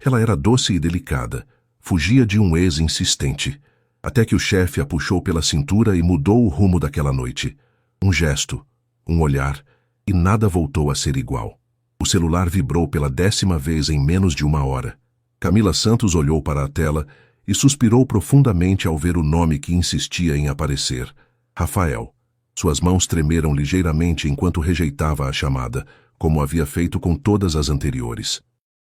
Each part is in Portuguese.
Ela era doce e delicada, fugia de um ex insistente, até que o chefe a puxou pela cintura e mudou o rumo daquela noite. Um gesto, um olhar, e nada voltou a ser igual. O celular vibrou pela 10ª vez em menos de 1 hora. Camila Santos olhou para a tela e suspirou profundamente ao ver o nome que insistia em aparecer. Rafael. Suas mãos tremeram ligeiramente enquanto rejeitava a chamada, como havia feito com todas as anteriores.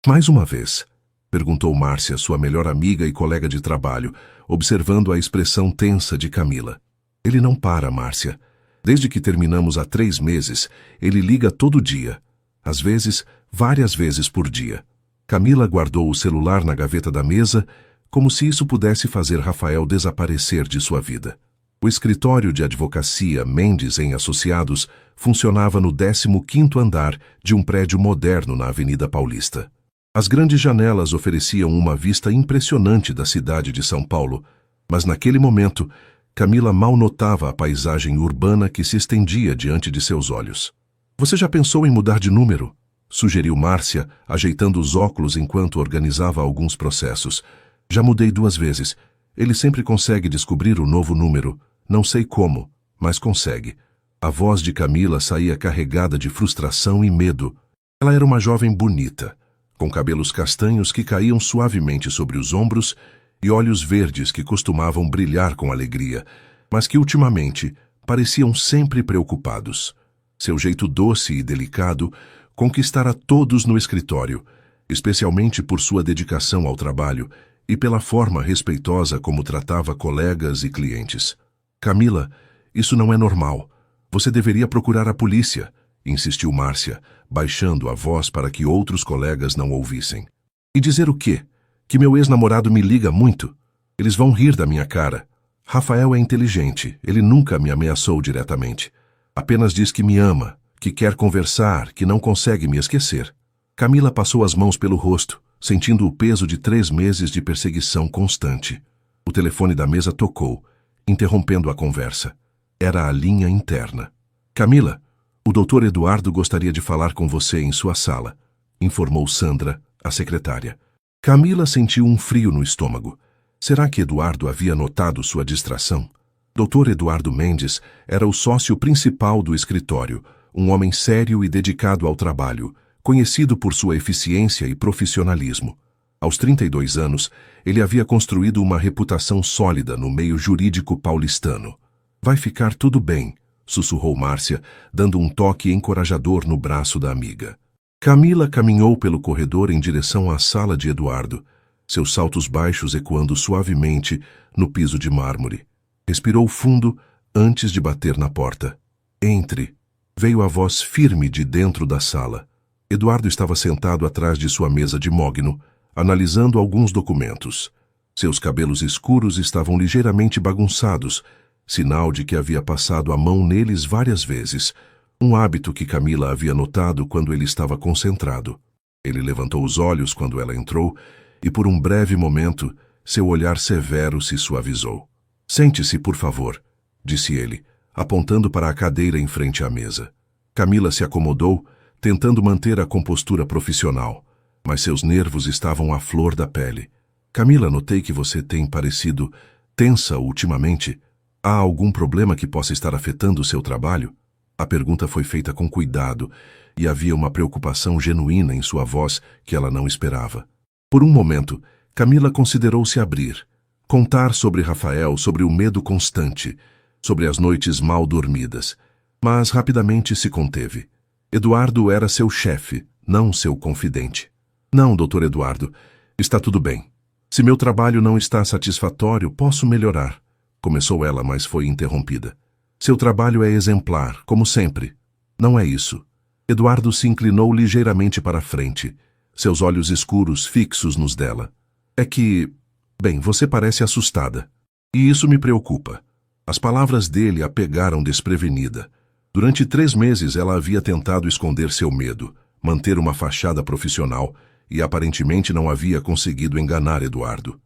Mais uma vez? Perguntou Márcia, sua melhor amiga e colega de trabalho, observando a expressão tensa de Camila. Ele não para, Márcia. Desde que terminamos há 3 meses, ele liga todo dia. Às vezes, várias vezes por dia. Camila guardou o celular na gaveta da mesa, como se isso pudesse fazer Rafael desaparecer de sua vida. O escritório de advocacia Mendes em Associados funcionava no 15º andar de um prédio moderno na Avenida Paulista. As grandes janelas ofereciam uma vista impressionante da cidade de São Paulo, mas naquele momento, Camila mal notava a paisagem urbana que se estendia diante de seus olhos. Você já pensou em mudar de número? Sugeriu Márcia, ajeitando os óculos enquanto organizava alguns processos. Já mudei 2 vezes. Ele sempre consegue descobrir o novo número. Não sei como, mas consegue. A voz de Camila saía carregada de frustração e medo. Ela era uma jovem bonita, com cabelos castanhos que caíam suavemente sobre os ombros e olhos verdes que costumavam brilhar com alegria, mas que ultimamente pareciam sempre preocupados. Seu jeito doce e delicado conquistara todos no escritório, especialmente por sua dedicação ao trabalho e pela forma respeitosa como tratava colegas e clientes. Camila, isso não é normal. Você deveria procurar a polícia, insistiu Márcia, baixando a voz para que outros colegas não ouvissem. E dizer o quê? Que meu ex-namorado me liga muito? Eles vão rir da minha cara. Rafael é inteligente, ele nunca me ameaçou diretamente. Apenas diz que me ama, que quer conversar, que não consegue me esquecer. Camila passou as mãos pelo rosto, sentindo o peso de 3 meses de perseguição constante. O telefone da mesa tocou, interrompendo a conversa. Era a linha interna. Camila, o Dr. Eduardo gostaria de falar com você em sua sala, informou Sandra, a secretária. Camila sentiu um frio no estômago. Será que Eduardo havia notado sua distração? Dr. Eduardo Mendes era o sócio principal do escritório, um homem sério e dedicado ao trabalho, conhecido por sua eficiência e profissionalismo. Aos 32 anos, ele havia construído uma reputação sólida no meio jurídico paulistano. Vai ficar tudo bem, sussurrou Márcia, dando um toque encorajador no braço da amiga. Camila caminhou pelo corredor em direção à sala de Eduardo, seus saltos baixos ecoando suavemente no piso de mármore. Respirou fundo antes de bater na porta. Entre, veio a voz firme de dentro da sala. Eduardo estava sentado atrás de sua mesa de mogno, analisando alguns documentos. Seus cabelos escuros estavam ligeiramente bagunçados, sinal de que havia passado a mão neles várias vezes, um hábito que Camila havia notado quando ele estava concentrado. Ele levantou os olhos quando ela entrou e, por um breve momento, seu olhar severo se suavizou. Sente-se, por favor, disse ele, apontando para a cadeira em frente à mesa. Camila se acomodou, tentando manter a compostura profissional, mas seus nervos estavam à flor da pele. Camila, notei que você tem parecido tensa ultimamente. Há algum problema que possa estar afetando o seu trabalho? A pergunta foi feita com cuidado e havia uma preocupação genuína em sua voz que ela não esperava. Por um momento, Camila considerou se abrir, contar sobre Rafael, sobre o medo constante, sobre as noites mal dormidas, mas rapidamente se conteve. Eduardo era seu chefe, não seu confidente. Não, Dr. Eduardo, está tudo bem. Se meu trabalho não está satisfatório, posso melhorar. Começou ela, mas foi interrompida. Seu trabalho é exemplar, como sempre. Não é isso. Eduardo se inclinou ligeiramente para a frente, seus olhos escuros fixos nos dela. É que... Bem, você parece assustada. E isso me preocupa. As palavras dele a pegaram desprevenida. Durante 3 meses ela havia tentado esconder seu medo, manter uma fachada profissional, e aparentemente não havia conseguido enganar Eduardo.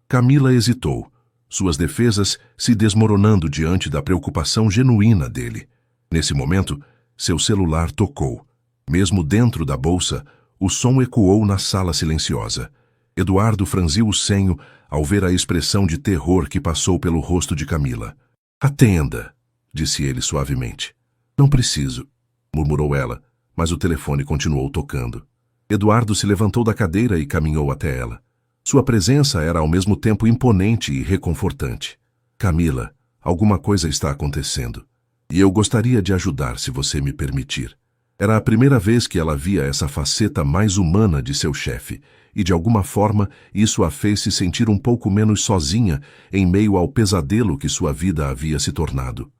Camila hesitou, suas defesas se desmoronando diante da preocupação genuína dele. Nesse momento, seu celular tocou. Mesmo dentro da bolsa, O som ecoou na sala silenciosa. Eduardo franziu o senho ao ver a expressão de terror que passou pelo rosto de Camila. "Atenda", disse ele suavemente. "Não preciso", murmurou ela, mas o telefone continuou tocando. Eduardo se levantou da cadeira e caminhou até ela. Sua presença era ao mesmo tempo imponente e reconfortante. "Camila, alguma coisa está acontecendo. E eu gostaria de ajudar se você me permitir." Era a primeira vez que ela via essa faceta mais humana de seu chefe, e de alguma forma isso a fez se sentir um pouco menos sozinha em meio ao pesadelo que sua vida havia se tornado.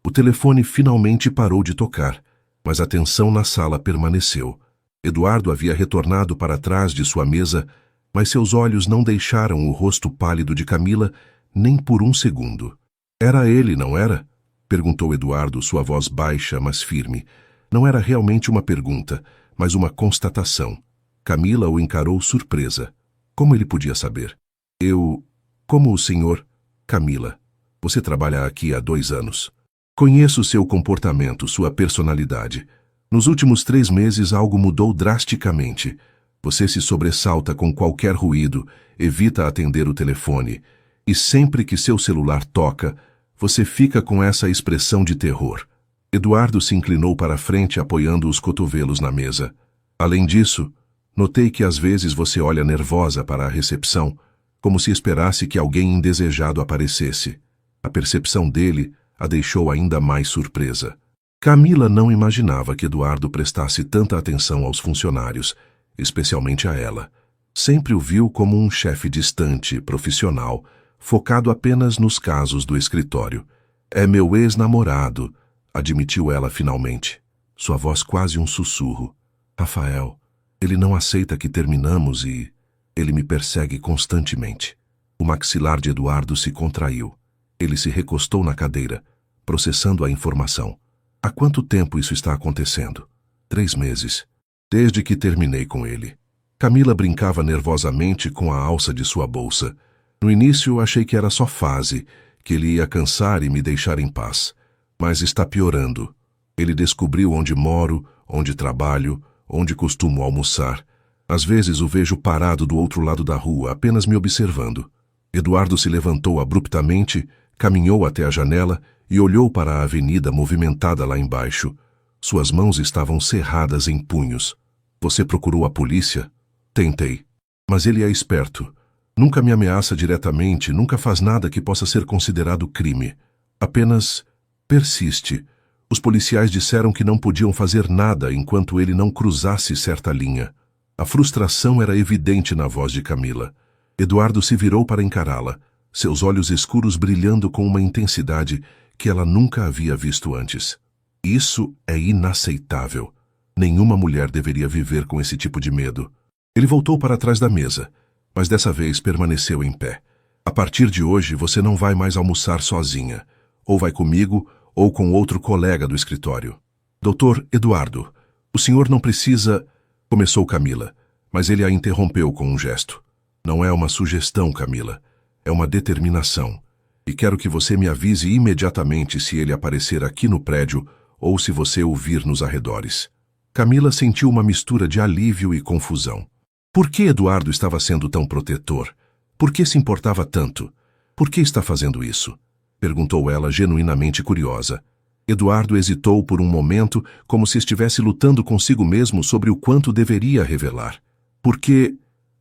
O telefone finalmente parou de tocar, mas a tensão na sala permaneceu. Eduardo havia retornado para trás de sua mesa, mas seus olhos não deixaram o rosto pálido de Camila nem por um segundo. "Era ele, não era?" perguntou Eduardo, sua voz baixa, mas firme. Não era realmente uma pergunta, mas uma constatação. Camila o encarou surpresa. Como ele podia saber? Como o senhor... Camila, você trabalha aqui há 2 anos. Conheço seu comportamento, sua personalidade. Nos últimos 3 meses algo mudou drasticamente. Você se sobressalta com qualquer ruído, evita atender o telefone, e sempre que seu celular toca, você fica com essa expressão de terror. Eduardo se inclinou para a frente, apoiando os cotovelos na mesa. "Além disso, notei que às vezes você olha nervosa para a recepção, como se esperasse que alguém indesejado aparecesse." A percepção dele a deixou ainda mais surpresa. Camila não imaginava que Eduardo prestasse tanta atenção aos funcionários, especialmente a ela. Sempre o viu como um chefe distante, profissional, focado apenas nos casos do escritório. "É meu ex-namorado", admitiu ela finalmente. Sua voz quase um sussurro. "Rafael, ele não aceita que terminamos e... ele me persegue constantemente." O maxilar de Eduardo se contraiu. Ele se recostou na cadeira, processando a informação. "Há quanto tempo isso está acontecendo?" 3 meses. Desde que terminei com ele." Camila brincava nervosamente com a alça de sua bolsa. "No início achei que era só fase, que ele ia cansar e me deixar em paz. Mas está piorando. Ele descobriu onde moro, onde trabalho, onde costumo almoçar. Às vezes o vejo parado do outro lado da rua, apenas me observando." Eduardo se levantou abruptamente, caminhou até a janela e olhou para a avenida movimentada lá embaixo. Suas mãos estavam cerradas em punhos. "Você procurou a polícia?" "Tentei. Mas ele é esperto. Nunca me ameaça diretamente, nunca faz nada que possa ser considerado crime. Apenas persiste. Os policiais disseram que não podiam fazer nada enquanto ele não cruzasse certa linha." A frustração era evidente na voz de Camila. Eduardo se virou para encará-la, seus olhos escuros brilhando com uma intensidade que ela nunca havia visto antes. "Isso é inaceitável. Nenhuma mulher deveria viver com esse tipo de medo." Ele voltou para trás da mesa, mas dessa vez permaneceu em pé. "A partir de hoje você não vai mais almoçar sozinha. Ou vai comigo, ou com outro colega do escritório." "Doutor Eduardo, o senhor não precisa..." começou Camila, mas ele a interrompeu com um gesto. "Não é uma sugestão, Camila. É uma determinação. E quero que você me avise imediatamente se ele aparecer aqui no prédio ou se você o vir nos arredores." Camila sentiu uma mistura de alívio e confusão. Por que Eduardo estava sendo tão protetor? Por que se importava tanto? Por que está fazendo isso? Perguntou ela, genuinamente curiosa. Eduardo hesitou por um momento, como se estivesse lutando consigo mesmo sobre o quanto deveria revelar. "Porque..."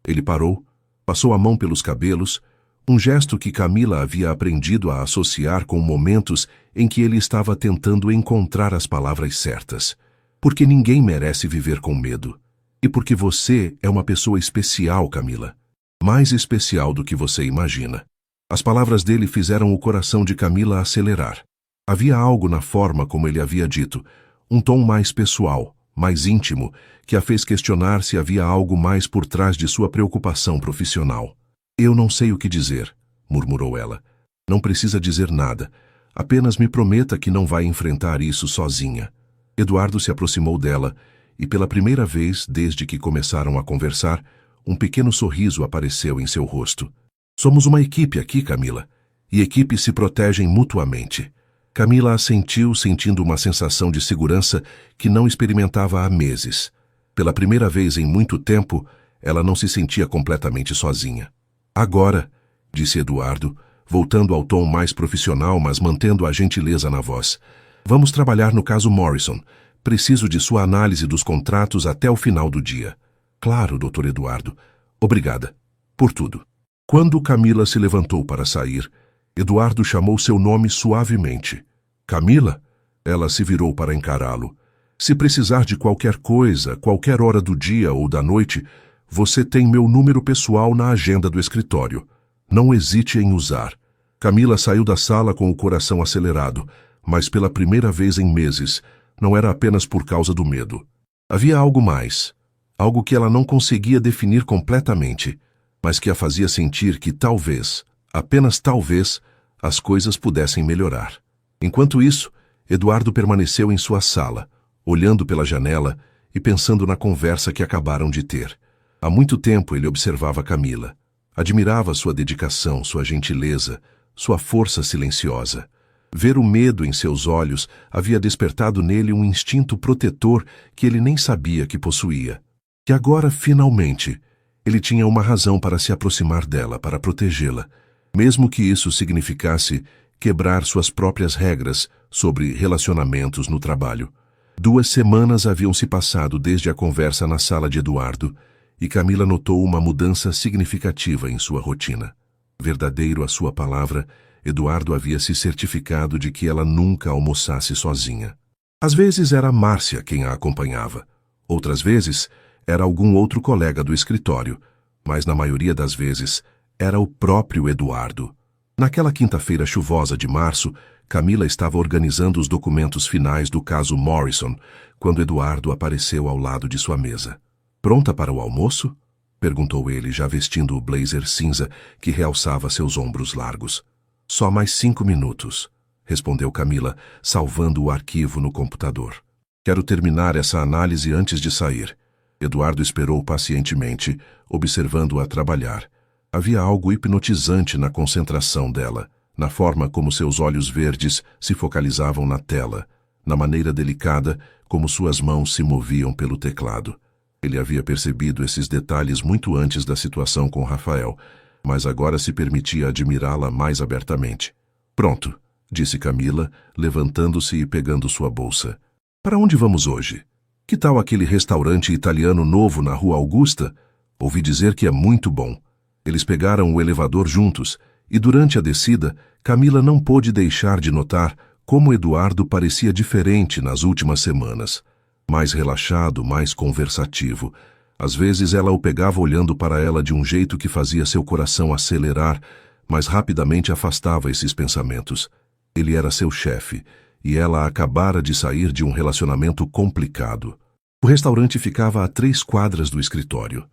Ele parou, passou a mão pelos cabelos, um gesto que Camila havia aprendido a associar com momentos em que ele estava tentando encontrar as palavras certas. "Porque ninguém merece viver com medo. E porque você é uma pessoa especial, Camila. Mais especial do que você imagina." As palavras dele fizeram o coração de Camila acelerar. Havia algo na forma como ele havia dito, um tom mais pessoal, mais íntimo, que a fez questionar se havia algo mais por trás de sua preocupação profissional. "Eu não sei o que dizer", murmurou ela. "Não precisa dizer nada. Apenas me prometa que não vai enfrentar isso sozinha." Eduardo se aproximou dela e, pela primeira vez desde que começaram a conversar, um pequeno sorriso apareceu em seu rosto. "Somos uma equipe aqui, Camila, e equipes se protegem mutuamente." Camila assentiu, sentindo uma sensação de segurança que não experimentava há meses. Pela primeira vez em muito tempo, ela não se sentia completamente sozinha. Agora, disse Eduardo, voltando ao tom mais profissional, mas mantendo a gentileza na voz, vamos trabalhar no caso Morrison. Preciso de sua análise dos contratos até o final do dia. Claro, Dr. Eduardo. Obrigada. Por tudo. Quando Camila se levantou para sair, Eduardo chamou seu nome suavemente. Camila? Ela se virou para encará-lo. Se precisar de qualquer coisa, qualquer hora do dia ou da noite, você tem meu número pessoal na agenda do escritório. Não hesite em usar. Camila saiu da sala com o coração acelerado, mas pela primeira vez em meses, não era apenas por causa do medo. Havia algo mais, algo que ela não conseguia definir completamente, mas que a fazia sentir que talvez, apenas talvez, as coisas pudessem melhorar. Enquanto isso, Eduardo permaneceu em sua sala, olhando pela janela e pensando na conversa que acabaram de ter. Há muito tempo ele observava Camila. Admirava sua dedicação, sua gentileza, sua força silenciosa. Ver o medo em seus olhos havia despertado nele um instinto protetor que ele nem sabia que possuía. E agora, finalmente, ele tinha uma razão para se aproximar dela, para protegê-la, mesmo que isso significasse quebrar suas próprias regras sobre relacionamentos no trabalho. 2 semanas haviam se passado desde a conversa na sala de Eduardo, e Camila notou uma mudança significativa em sua rotina. Verdadeiro a sua palavra, Eduardo havia se certificado de que ela nunca almoçasse sozinha. Às vezes era Márcia quem a acompanhava. Outras vezes era algum outro colega do escritório, mas na maioria das vezes era o próprio Eduardo. Naquela quinta-feira chuvosa de março, Camila estava organizando os documentos finais do caso Morrison, quando Eduardo apareceu ao lado de sua mesa. "Pronta para o almoço?" perguntou ele, já vestindo o blazer cinza que realçava seus ombros largos. "Só mais 5 minutos", respondeu Camila, salvando o arquivo no computador. "Quero terminar essa análise antes de sair." Eduardo esperou pacientemente, observando-a trabalhar. Havia algo hipnotizante na concentração dela, na forma como seus olhos verdes se focalizavam na tela, na maneira delicada como suas mãos se moviam pelo teclado. Ele havia percebido esses detalhes muito antes da situação com Rafael, mas agora se permitia admirá-la mais abertamente. "Pronto", disse Camila, levantando-se e pegando sua bolsa. "Para onde vamos hoje? Que tal aquele restaurante italiano novo na Rua Augusta? Ouvi dizer que é muito bom." Eles pegaram o elevador juntos, e durante a descida, Camila não pôde deixar de notar como Eduardo parecia diferente nas últimas semanas. Mais relaxado, mais conversativo. Às vezes ela o pegava olhando para ela de um jeito que fazia seu coração acelerar, mas rapidamente afastava esses pensamentos. Ele era seu chefe, e ela acabara de sair de um relacionamento complicado. O restaurante ficava a 3 quadras do escritório.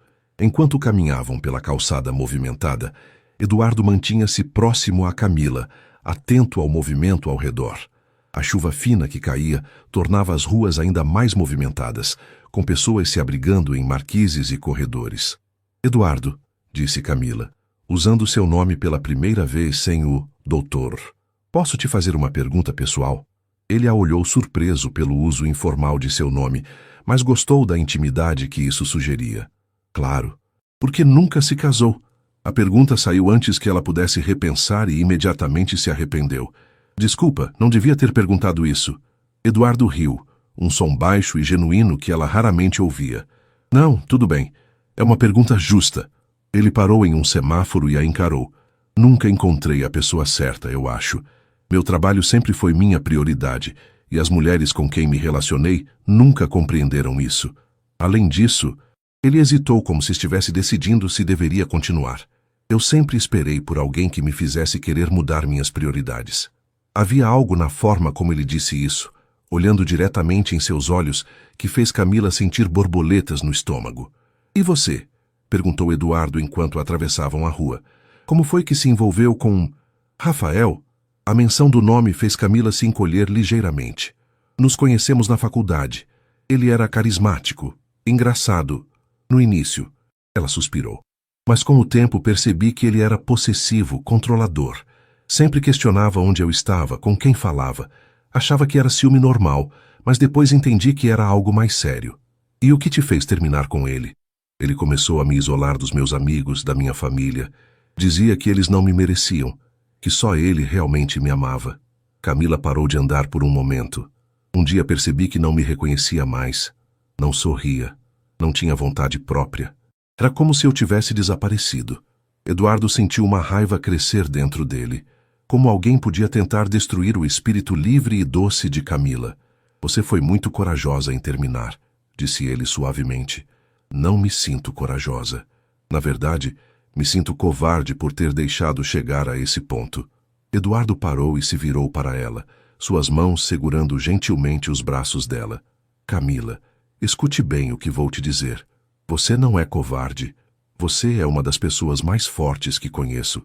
Enquanto caminhavam pela calçada movimentada, Eduardo mantinha-se próximo a Camila, atento ao movimento ao redor. A chuva fina que caía tornava as ruas ainda mais movimentadas, com pessoas se abrigando em marquises e corredores. "Eduardo", disse Camila, usando seu nome pela primeira vez sem o doutor. "Posso te fazer uma pergunta pessoal?" Ele a olhou surpreso pelo uso informal de seu nome, mas gostou da intimidade que isso sugeria. "Claro. Por que nunca se casou?" A pergunta saiu antes que ela pudesse repensar e imediatamente se arrependeu. "Desculpa, não devia ter perguntado isso." Eduardo riu, um som baixo e genuíno que ela raramente ouvia. "Não, tudo bem. É uma pergunta justa." Ele parou em um semáforo e a encarou. "Nunca encontrei a pessoa certa, eu acho. Meu trabalho sempre foi minha prioridade, e as mulheres com quem me relacionei nunca compreenderam isso. Além disso..." Ele hesitou como se estivesse decidindo se deveria continuar. "Eu sempre esperei por alguém que me fizesse querer mudar minhas prioridades." Havia algo na forma como ele disse isso, olhando diretamente em seus olhos, que fez Camila sentir borboletas no estômago. "E você?" perguntou Eduardo enquanto atravessavam a rua. "Como foi que se envolveu com... Rafael?" A menção do nome fez Camila se encolher ligeiramente. "Nos conhecemos na faculdade. Ele era carismático, engraçado. No início." Ela suspirou. "Mas com o tempo percebi que ele era possessivo, controlador. Sempre questionava onde eu estava, com quem falava. Achava que era ciúme normal, mas depois entendi que era algo mais sério. E o que te fez terminar com ele? Ele começou a me isolar dos meus amigos, da minha família. Dizia que eles não me mereciam, que só ele realmente me amava. Camila parou de andar por um momento. Um dia percebi que não me reconhecia mais. Não sorria. Não tinha vontade própria. Era como se eu tivesse desaparecido. Eduardo sentiu uma raiva crescer dentro dele. Como alguém podia tentar destruir o espírito livre e doce de Camila. Você foi muito corajosa em terminar, disse ele suavemente. Não me sinto corajosa. Na verdade, me sinto covarde por ter deixado chegar a esse ponto. Eduardo parou e se virou para ela, suas mãos segurando gentilmente os braços dela. Camila, escute bem o que vou te dizer. Você não é covarde. Você é uma das pessoas mais fortes que conheço.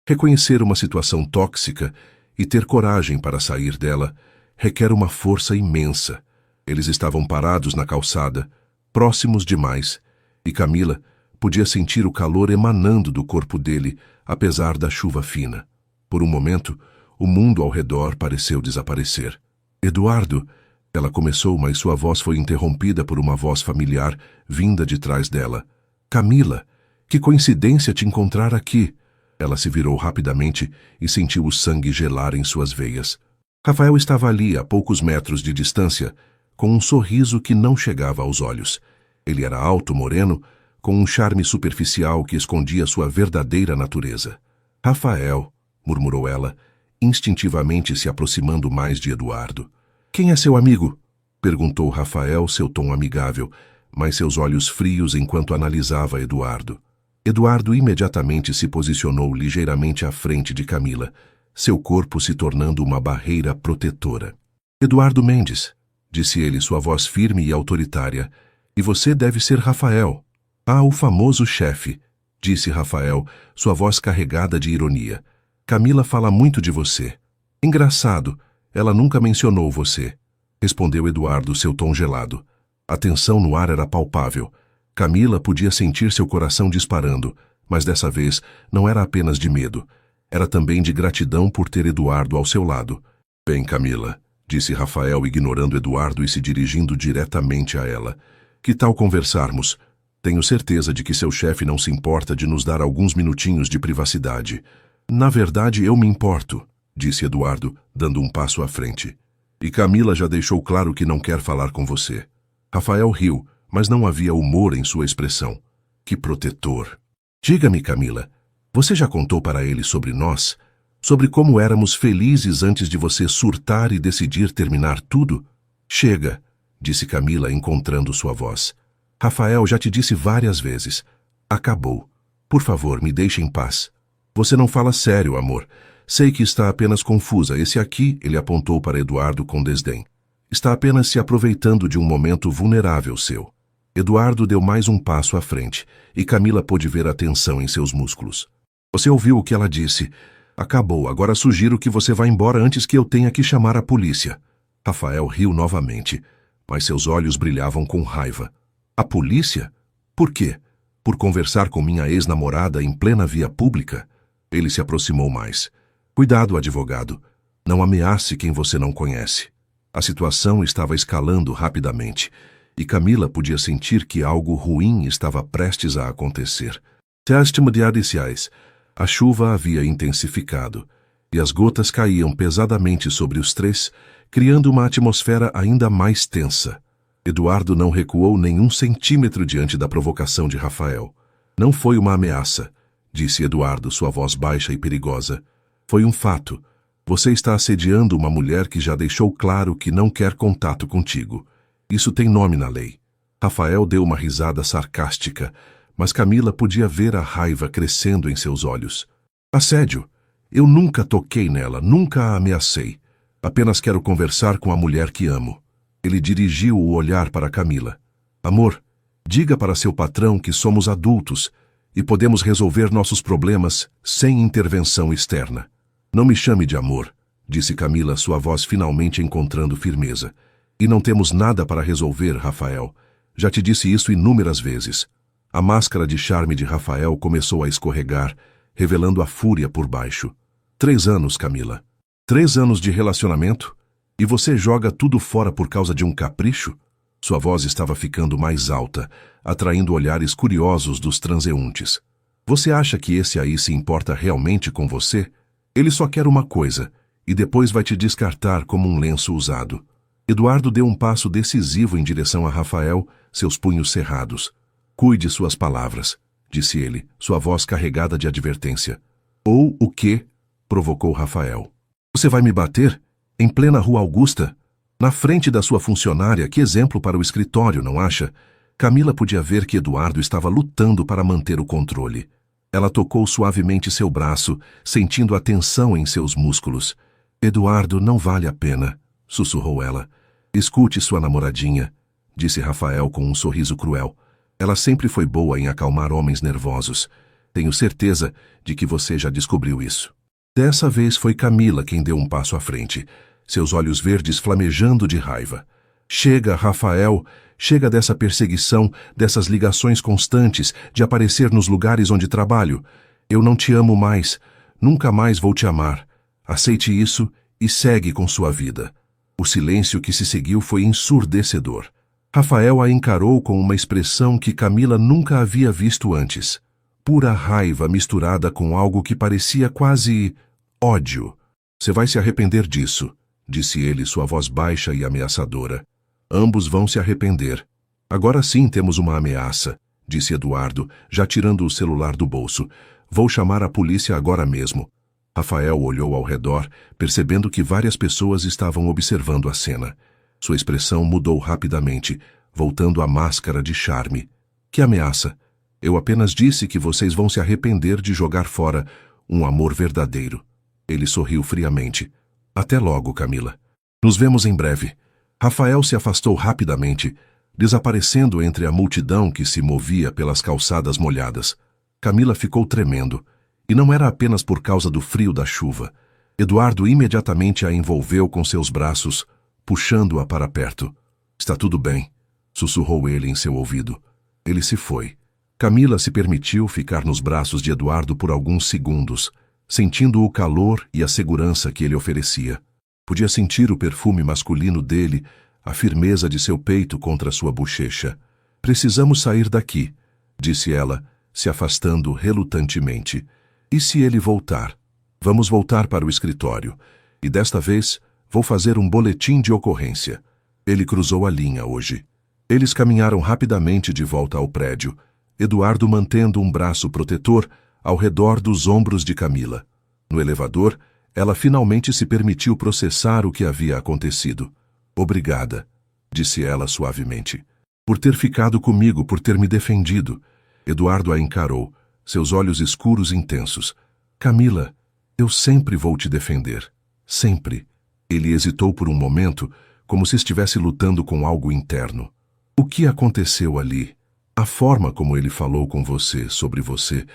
Reconhecer uma situação tóxica e ter coragem para sair dela requer uma força imensa. Eles estavam parados na calçada, próximos demais, e Camila podia sentir o calor emanando do corpo dele, apesar da chuva fina. Por um momento, o mundo ao redor pareceu desaparecer. Eduardo, ela começou, mas sua voz foi interrompida por uma voz familiar vinda de trás dela. Camila, que coincidência te encontrar aqui. Ela se virou rapidamente e sentiu o sangue gelar em suas veias. Rafael estava ali, a poucos metros de distância, com um sorriso que não chegava aos olhos. Ele era alto, moreno, com um charme superficial que escondia sua verdadeira natureza. Rafael, murmurou ela, instintivamente se aproximando mais de Eduardo. Quem é seu amigo? Perguntou Rafael, seu tom amigável, mas seus olhos frios enquanto analisava Eduardo. Eduardo imediatamente se posicionou ligeiramente à frente de Camila, seu corpo se tornando uma barreira protetora. Eduardo Mendes, disse ele, sua voz firme e autoritária, e você deve ser Rafael. Ah, o famoso chefe, disse Rafael, sua voz carregada de ironia. Camila fala muito de você. Engraçado, ela nunca mencionou você, respondeu Eduardo, seu tom gelado. A tensão no ar era palpável. Camila podia sentir seu coração disparando, mas dessa vez não era apenas de medo. Era também de gratidão por ter Eduardo ao seu lado. Bem, Camila, disse Rafael, ignorando Eduardo e se dirigindo diretamente a ela. Que tal conversarmos? Tenho certeza de que seu chefe não se importa de nos dar alguns minutinhos de privacidade. Na verdade, eu me importo, disse Eduardo, dando um passo à frente. E Camila já deixou claro que não quer falar com você. Rafael riu, mas não havia humor em sua expressão. Que protetor! Diga-me, Camila, você já contou para ele sobre nós? Sobre como éramos felizes antes de você surtar e decidir terminar tudo? Chega, disse Camila, encontrando sua voz. Rafael já te disse várias vezes. Acabou. Por favor, me deixe em paz. Você não fala sério, amor. Sei que está apenas confusa. Esse aqui, ele apontou para Eduardo com desdém. Está apenas se aproveitando de um momento vulnerável seu. Eduardo deu mais um passo à frente, e Camila pôde ver a tensão em seus músculos. Você ouviu o que ela disse. Acabou, agora sugiro que você vá embora antes que eu tenha que chamar a polícia. Rafael riu novamente, mas seus olhos brilhavam com raiva. A polícia? Por quê? Por conversar com minha ex-namorada em plena via pública? Ele se aproximou mais. Cuidado, advogado. Não ameace quem você não conhece. A situação estava escalando rapidamente, e Camila podia sentir que algo ruim estava prestes a acontecer. Testimoniais. A chuva havia intensificado, e as gotas caíam pesadamente sobre os três, criando uma atmosfera ainda mais tensa. Eduardo não recuou nenhum centímetro diante da provocação de Rafael. Não foi uma ameaça, disse Eduardo, sua voz baixa e perigosa. Foi um fato. Você está assediando uma mulher que já deixou claro que não quer contato contigo. Isso tem nome na lei. Rafael deu uma risada sarcástica, mas Camila podia ver a raiva crescendo em seus olhos. Assédio. Eu nunca toquei nela, nunca a ameacei. Apenas quero conversar com a mulher que amo. Ele dirigiu o olhar para Camila. Amor, diga para seu patrão que somos adultos e podemos resolver nossos problemas sem intervenção externa. Não me chame de amor, disse Camila, sua voz finalmente encontrando firmeza. E não temos nada para resolver, Rafael. Já te disse isso inúmeras vezes. A máscara de charme de Rafael começou a escorregar, revelando a fúria por baixo. 3 anos, Camila. 3 anos de relacionamento? E você joga tudo fora por causa de um capricho? Sua voz estava ficando mais alta, atraindo olhares curiosos dos transeuntes. Você acha que esse aí se importa realmente com você? Ele só quer uma coisa, e depois vai te descartar como um lenço usado. Eduardo deu um passo decisivo em direção a Rafael, seus punhos cerrados. Cuide suas palavras, disse ele, sua voz carregada de advertência. Ou o quê? Provocou Rafael. Você vai me bater? Em plena Rua Augusta? Na frente da sua funcionária, que exemplo para o escritório, não acha? Camila podia ver que Eduardo estava lutando para manter o controle. Ela tocou suavemente seu braço, sentindo a tensão em seus músculos. Eduardo, não vale a pena, sussurrou ela. Escute sua namoradinha, disse Rafael com um sorriso cruel. Ela sempre foi boa em acalmar homens nervosos. Tenho certeza de que você já descobriu isso. Dessa vez foi Camila quem deu um passo à frente, seus olhos verdes flamejando de raiva. Chega, Rafael, chega dessa perseguição, dessas ligações constantes, de aparecer nos lugares onde trabalho. Eu não te amo mais, nunca mais vou te amar. Aceite isso e segue com sua vida. O silêncio que se seguiu foi ensurdecedor. Rafael a encarou com uma expressão que Camila nunca havia visto antes. Pura raiva misturada com algo que parecia quase ódio. Você vai se arrepender disso, disse ele, sua voz baixa e ameaçadora. Ambos vão se arrepender. Agora sim temos uma ameaça, disse Eduardo, já tirando o celular do bolso. Vou chamar a polícia agora mesmo. Rafael olhou ao redor, percebendo que várias pessoas estavam observando a cena. Sua expressão mudou rapidamente, voltando à máscara de charme. Que ameaça? Eu apenas disse que vocês vão se arrepender de jogar fora um amor verdadeiro. Ele sorriu friamente. Até logo, Camila. Nos vemos em breve. Rafael se afastou rapidamente, desaparecendo entre a multidão que se movia pelas calçadas molhadas. Camila ficou tremendo. E não era apenas por causa do frio da chuva. Eduardo imediatamente a envolveu com seus braços, puxando-a para perto. Está tudo bem, sussurrou ele em seu ouvido. Ele se foi. Camila se permitiu ficar nos braços de Eduardo por alguns segundos, sentindo o calor e a segurança que ele oferecia. Podia sentir o perfume masculino dele, a firmeza de seu peito contra sua bochecha. Precisamos sair daqui, disse ela, se afastando relutantemente. E se ele voltar? Vamos voltar para o escritório. E desta vez, vou fazer um boletim de ocorrência. Ele cruzou a linha hoje. Eles caminharam rapidamente de volta ao prédio, Eduardo mantendo um braço protetor ao redor dos ombros de Camila. No elevador, ela finalmente se permitiu processar o que havia acontecido. Obrigada, disse ela suavemente. Por ter ficado comigo, por ter me defendido. Eduardo a encarou, seus olhos escuros intensos. Camila, eu sempre vou te defender. Sempre. Ele hesitou por um momento, como se estivesse lutando com algo interno. O que aconteceu ali? A forma como ele falou com você, sobre você,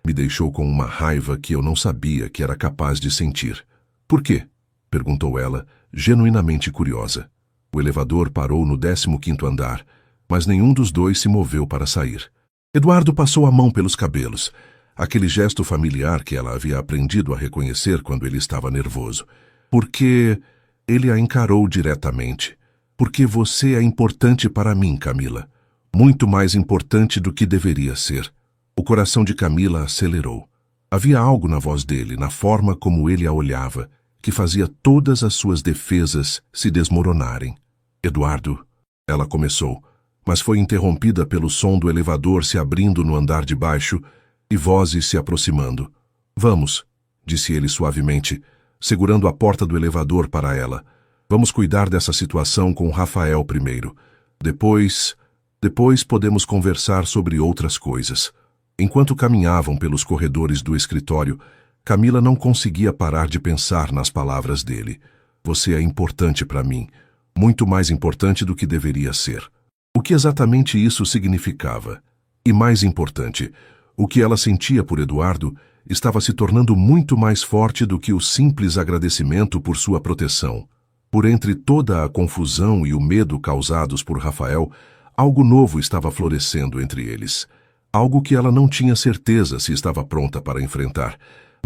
me deixou com uma raiva que eu não sabia que era capaz de sentir. Por quê? Perguntou ela, genuinamente curiosa. O elevador parou no 15º andar, mas nenhum dos dois se moveu para sair. Eduardo passou a mão pelos cabelos, aquele gesto familiar que ela havia aprendido a reconhecer quando ele estava nervoso. Porque ele a encarou diretamente. Porque você é importante para mim, Camila. Muito mais importante do que deveria ser. O coração de Camila acelerou. Havia algo na voz dele, na forma como ele a olhava, que fazia todas as suas defesas se desmoronarem. Eduardo, ela começou, mas foi interrompida pelo som do elevador se abrindo no andar de baixo e vozes se aproximando. Vamos, disse ele suavemente, segurando a porta do elevador para ela. Vamos cuidar dessa situação com Rafael primeiro. Depois podemos conversar sobre outras coisas. Enquanto caminhavam pelos corredores do escritório, Camila não conseguia parar de pensar nas palavras dele. Você é importante para mim, muito mais importante do que deveria ser. O que exatamente isso significava? E mais importante, o que ela sentia por Eduardo estava se tornando muito mais forte do que o simples agradecimento por sua proteção. Por entre toda a confusão e o medo causados por Rafael, algo novo estava florescendo entre eles. Algo que ela não tinha certeza se estava pronta para enfrentar,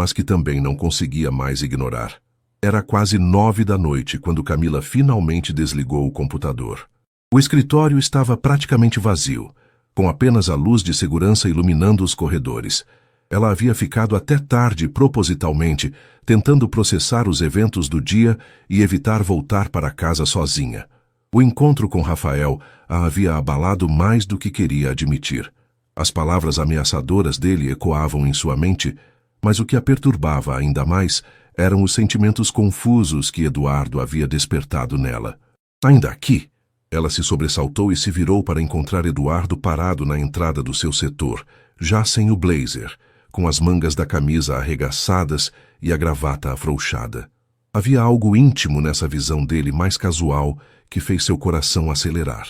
mas que também não conseguia mais ignorar. Era quase 9 da noite quando Camila finalmente desligou o computador. O escritório estava praticamente vazio, com apenas a luz de segurança iluminando os corredores. Ela havia ficado até tarde propositalmente, tentando processar os eventos do dia e evitar voltar para casa sozinha. O encontro com Rafael a havia abalado mais do que queria admitir. As palavras ameaçadoras dele ecoavam em sua mente, mas o que a perturbava ainda mais eram os sentimentos confusos que Eduardo havia despertado nela. Ainda aqui? Ela se sobressaltou e se virou para encontrar Eduardo parado na entrada do seu setor, já sem o blazer, com as mangas da camisa arregaçadas e a gravata afrouxada. Havia algo íntimo nessa visão dele mais casual que fez seu coração acelerar.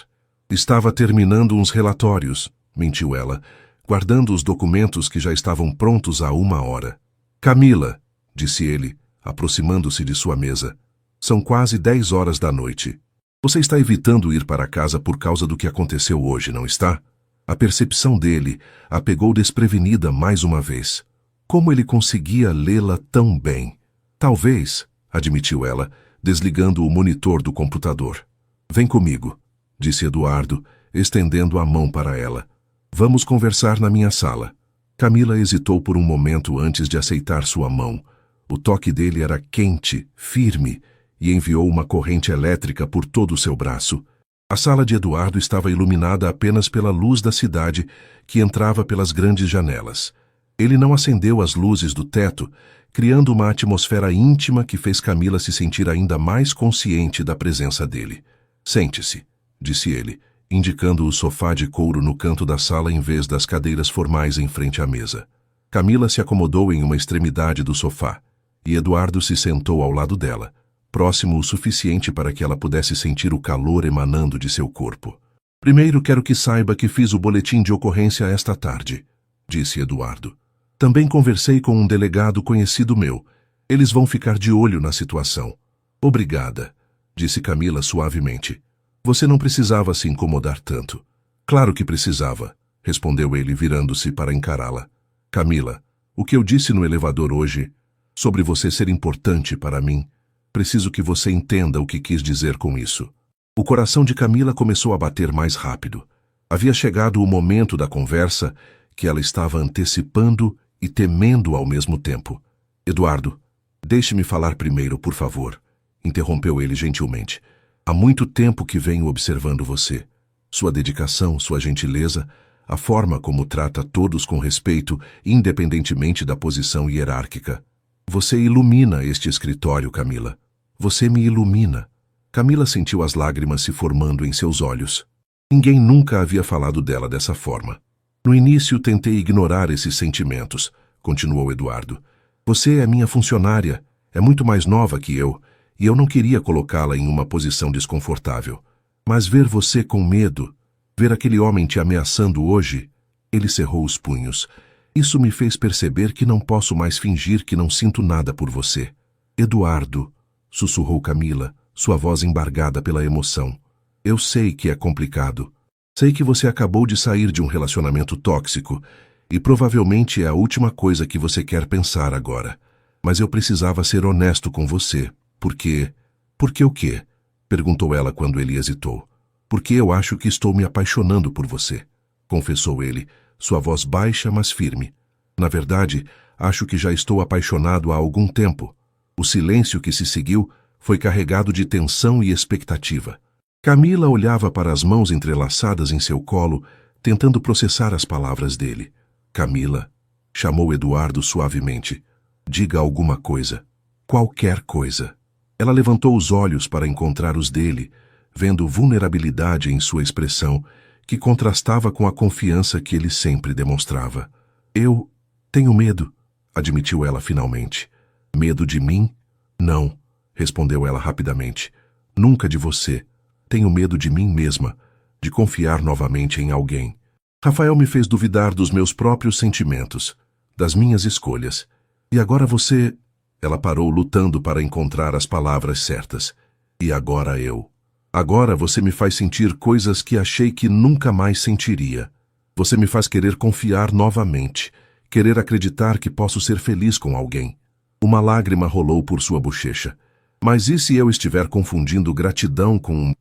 Estava terminando uns relatórios, mentiu ela, guardando os documentos que já estavam prontos há 1 hora. Camila, disse ele, aproximando-se de sua mesa. São quase 10 horas da noite. Você está evitando ir para casa por causa do que aconteceu hoje, não está? A percepção dele a pegou desprevenida mais uma vez. Como ele conseguia lê-la tão bem? Talvez, admitiu ela, desligando o monitor do computador. Vem comigo, disse Eduardo, estendendo a mão para ela. Vamos conversar na minha sala. Camila hesitou por um momento antes de aceitar sua mão. O toque dele era quente, firme, e enviou uma corrente elétrica por todo o seu braço. A sala de Eduardo estava iluminada apenas pela luz da cidade que entrava pelas grandes janelas. Ele não acendeu as luzes do teto, criando uma atmosfera íntima que fez Camila se sentir ainda mais consciente da presença dele. Sente-se, disse ele, indicando o sofá de couro no canto da sala em vez das cadeiras formais em frente à mesa. Camila se acomodou em uma extremidade do sofá, e Eduardo se sentou ao lado dela, próximo o suficiente para que ela pudesse sentir o calor emanando de seu corpo. Primeiro quero que saiba que fiz o boletim de ocorrência esta tarde, disse Eduardo. Também conversei com um delegado conhecido meu. Eles vão ficar de olho na situação. Obrigada, disse Camila suavemente. Você não precisava se incomodar tanto. Claro que precisava, respondeu ele virando-se para encará-la. Camila, o que eu disse no elevador hoje, sobre você ser importante para mim, preciso que você entenda o que quis dizer com isso. O coração de Camila começou a bater mais rápido. Havia chegado o momento da conversa que ela estava antecipando e temendo ao mesmo tempo. Eduardo, deixe-me falar primeiro, por favor, interrompeu ele gentilmente. Há muito tempo que venho observando você. Sua dedicação, sua gentileza, a forma como trata todos com respeito, independentemente da posição hierárquica. Você ilumina este escritório, Camila. Você me ilumina. Camila sentiu as lágrimas se formando em seus olhos. Ninguém nunca havia falado dela dessa forma. No início tentei ignorar esses sentimentos, continuou Eduardo. Você é minha funcionária, é muito mais nova que eu, e eu não queria colocá-la em uma posição desconfortável. Mas ver você com medo, ver aquele homem te ameaçando hoje, ele cerrou os punhos. Isso me fez perceber que não posso mais fingir que não sinto nada por você. Eduardo, sussurrou Camila, sua voz embargada pela emoção. Eu sei que é complicado. Sei que você acabou de sair de um relacionamento tóxico e provavelmente é a última coisa que você quer pensar agora. Mas eu precisava ser honesto com você. Por quê? Por que o quê? Perguntou ela quando ele hesitou. Porque eu acho que estou me apaixonando por você, confessou ele, sua voz baixa, mas firme. Na verdade, acho que já estou apaixonado há algum tempo. O silêncio que se seguiu foi carregado de tensão e expectativa. Camila olhava para as mãos entrelaçadas em seu colo, tentando processar as palavras dele. Camila, chamou Eduardo suavemente. Diga alguma coisa. Qualquer coisa. Ela levantou os olhos para encontrar os dele, vendo vulnerabilidade em sua expressão, que contrastava com a confiança que ele sempre demonstrava. Eu tenho medo, admitiu ela finalmente. Medo de mim? Não, respondeu ela rapidamente. Nunca de você. Tenho medo de mim mesma, de confiar novamente em alguém. Rafael me fez duvidar dos meus próprios sentimentos, das minhas escolhas. E agora você... Ela parou lutando para encontrar as palavras certas. E agora eu... Agora você me faz sentir coisas que achei que nunca mais sentiria. Você me faz querer confiar novamente, querer acreditar que posso ser feliz com alguém. Uma lágrima rolou por sua bochecha. Mas e se eu estiver confundindo gratidão com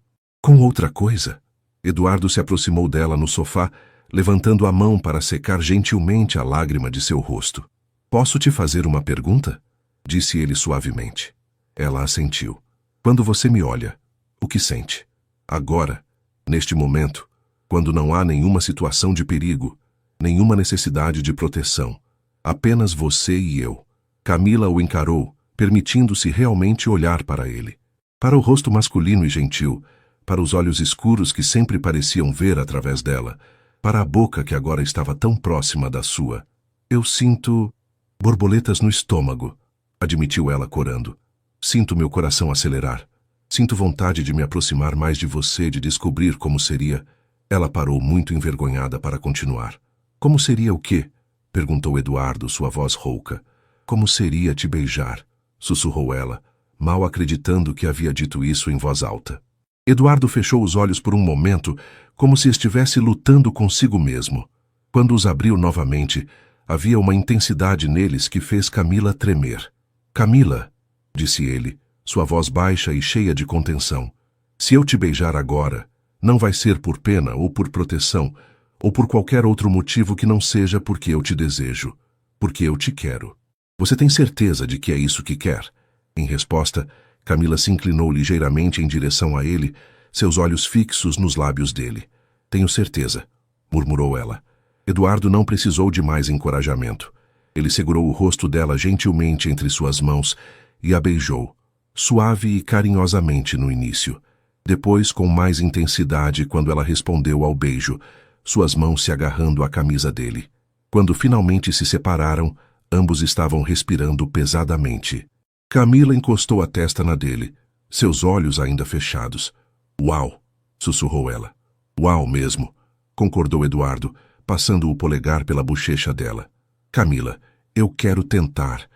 outra coisa? Eduardo se aproximou dela no sofá, levantando a mão para secar gentilmente a lágrima de seu rosto. Posso te fazer uma pergunta? Disse ele suavemente. Ela assentiu. Quando você me olha, o que sente? Agora, neste momento, quando não há nenhuma situação de perigo, nenhuma necessidade de proteção, apenas você e eu. Camila o encarou, permitindo-se realmente olhar para ele. Para o rosto masculino e gentil, para os olhos escuros que sempre pareciam ver através dela, para a boca que agora estava tão próxima da sua. Eu sinto borboletas no estômago, admitiu ela corando. Sinto meu coração acelerar. Sinto vontade de me aproximar mais de você, de descobrir como seria. Ela parou muito envergonhada para continuar. Como seria o quê? Perguntou Eduardo, sua voz rouca. Como seria te beijar? Sussurrou ela, mal acreditando que havia dito isso em voz alta. Eduardo fechou os olhos por um momento, como se estivesse lutando consigo mesmo. Quando os abriu novamente, havia uma intensidade neles que fez Camila tremer. Camila, disse ele, sua voz baixa e cheia de contenção. Se eu te beijar agora, não vai ser por pena ou por proteção, ou por qualquer outro motivo que não seja porque eu te desejo, porque eu te quero. Você tem certeza de que é isso que quer? Em resposta, Camila se inclinou ligeiramente em direção a ele, seus olhos fixos nos lábios dele. Tenho certeza, murmurou ela. Eduardo não precisou de mais encorajamento. Ele segurou o rosto dela gentilmente entre suas mãos e a beijou, suave e carinhosamente no início. Depois, com mais intensidade quando ela respondeu ao beijo, suas mãos se agarrando à camisa dele. Quando finalmente se separaram, ambos estavam respirando pesadamente. Camila encostou a testa na dele, seus olhos ainda fechados. Uau! Sussurrou ela. Uau mesmo! Concordou Eduardo, passando o polegar pela bochecha dela. Camila, eu quero tentar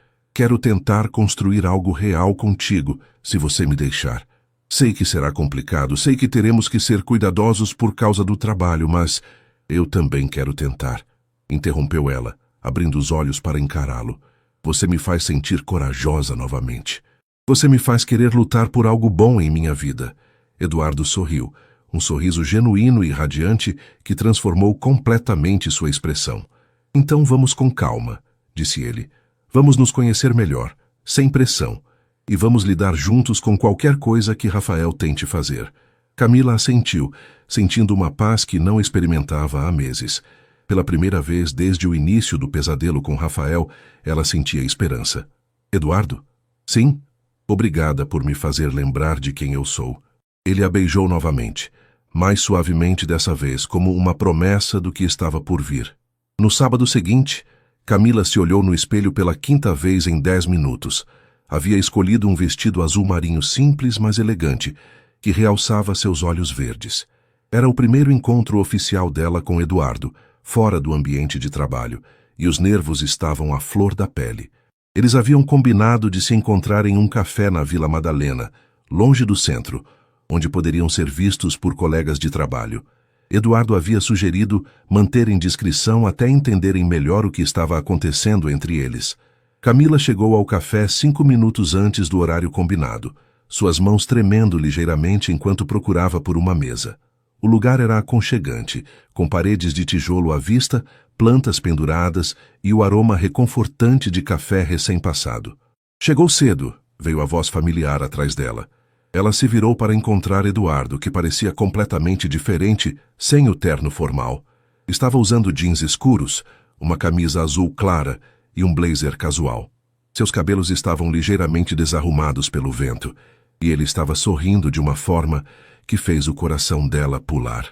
construir algo real contigo, se você me deixar. Sei que será complicado, sei que teremos que ser cuidadosos por causa do trabalho, mas eu também quero tentar. Interrompeu ela, abrindo os olhos para encará-lo. Você me faz sentir corajosa novamente. Você me faz querer lutar por algo bom em minha vida. Eduardo sorriu, um sorriso genuíno e radiante que transformou completamente sua expressão. Então vamos com calma, disse ele. Vamos nos conhecer melhor, sem pressão, e vamos lidar juntos com qualquer coisa que Rafael tente fazer. Camila assentiu, sentindo uma paz que não experimentava há meses. Pela primeira vez desde o início do pesadelo com Rafael, ela sentia esperança. Eduardo? Sim? Obrigada por me fazer lembrar de quem eu sou. Ele a beijou novamente, mais suavemente dessa vez, como uma promessa do que estava por vir. No sábado seguinte, Camila se olhou no espelho pela 5ª vez em 10 minutos. Havia escolhido um vestido azul marinho simples, mas elegante, que realçava seus olhos verdes. Era o primeiro encontro oficial dela com Eduardo, fora do ambiente de trabalho, e os nervos estavam à flor da pele. Eles haviam combinado de se encontrar em um café na Vila Madalena, longe do centro, onde poderiam ser vistos por colegas de trabalho. Eduardo havia sugerido manterem discrição até entenderem melhor o que estava acontecendo entre eles. Camila chegou ao café 5 minutos antes do horário combinado, suas mãos tremendo ligeiramente enquanto procurava por uma mesa. O lugar era aconchegante, com paredes de tijolo à vista, plantas penduradas e o aroma reconfortante de café recém-passado. Chegou cedo, veio a voz familiar atrás dela. Ela se virou para encontrar Eduardo, que parecia completamente diferente, sem o terno formal. Estava usando jeans escuros, uma camisa azul clara e um blazer casual. Seus cabelos estavam ligeiramente desarrumados pelo vento, e ele estava sorrindo de uma forma que fez o coração dela pular.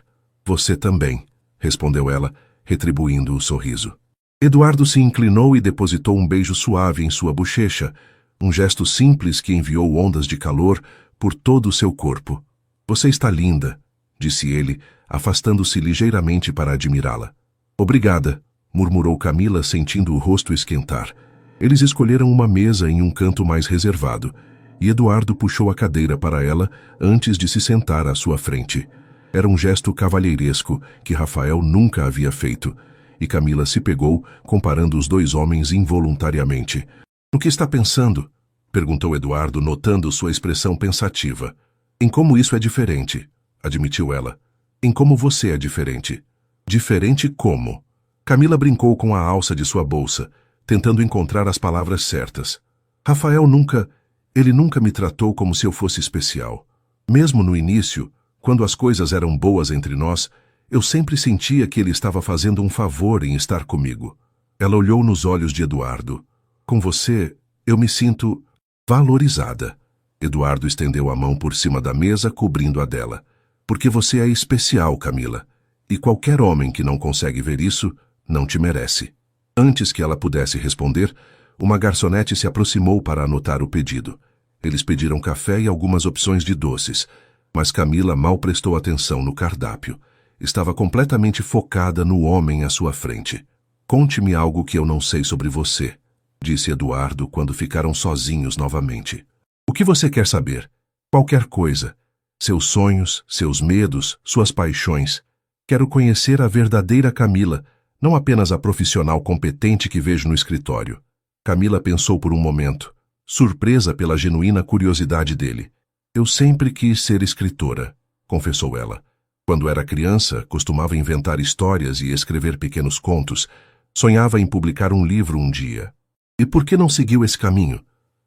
Você também, respondeu ela, retribuindo o sorriso. Eduardo se inclinou e depositou um beijo suave em sua bochecha, um gesto simples que enviou ondas de calor por todo o seu corpo. Você está linda, disse ele, afastando-se ligeiramente para admirá-la. Obrigada, murmurou Camila, sentindo o rosto esquentar. Eles escolheram uma mesa em um canto mais reservado, e Eduardo puxou a cadeira para ela antes de se sentar à sua frente. Era um gesto cavalheiresco que Rafael nunca havia feito, e Camila se pegou, comparando os dois homens involuntariamente. "No que está pensando?" perguntou Eduardo, notando sua expressão pensativa. "Em como isso é diferente", admitiu ela. "Em como você é diferente." "Diferente como?" Camila brincou com a alça de sua bolsa, tentando encontrar as palavras certas. "Rafael ele nunca me tratou como se eu fosse especial. Mesmo no início, quando as coisas eram boas entre nós, eu sempre sentia que ele estava fazendo um favor em estar comigo." Ela olhou nos olhos de Eduardo. "Com você, eu me sinto valorizada." Eduardo estendeu a mão por cima da mesa, cobrindo a dela. "Porque você é especial, Camila. E qualquer homem que não consegue ver isso, não te merece." Antes que ela pudesse responder, uma garçonete se aproximou para anotar o pedido. Eles pediram café e algumas opções de doces, mas Camila mal prestou atenção no cardápio. Estava completamente focada no homem à sua frente. "Conte-me algo que eu não sei sobre você", disse Eduardo quando ficaram sozinhos novamente. "O que você quer saber? Qualquer coisa. Seus sonhos, seus medos, suas paixões. Quero conhecer a verdadeira Camila, não apenas a profissional competente que vejo no escritório." Camila pensou por um momento, surpresa pela genuína curiosidade dele. "Eu sempre quis ser escritora", confessou ela. "Quando era criança, costumava inventar histórias e escrever pequenos contos. Sonhava em publicar um livro um dia." "E por que não seguiu esse caminho?"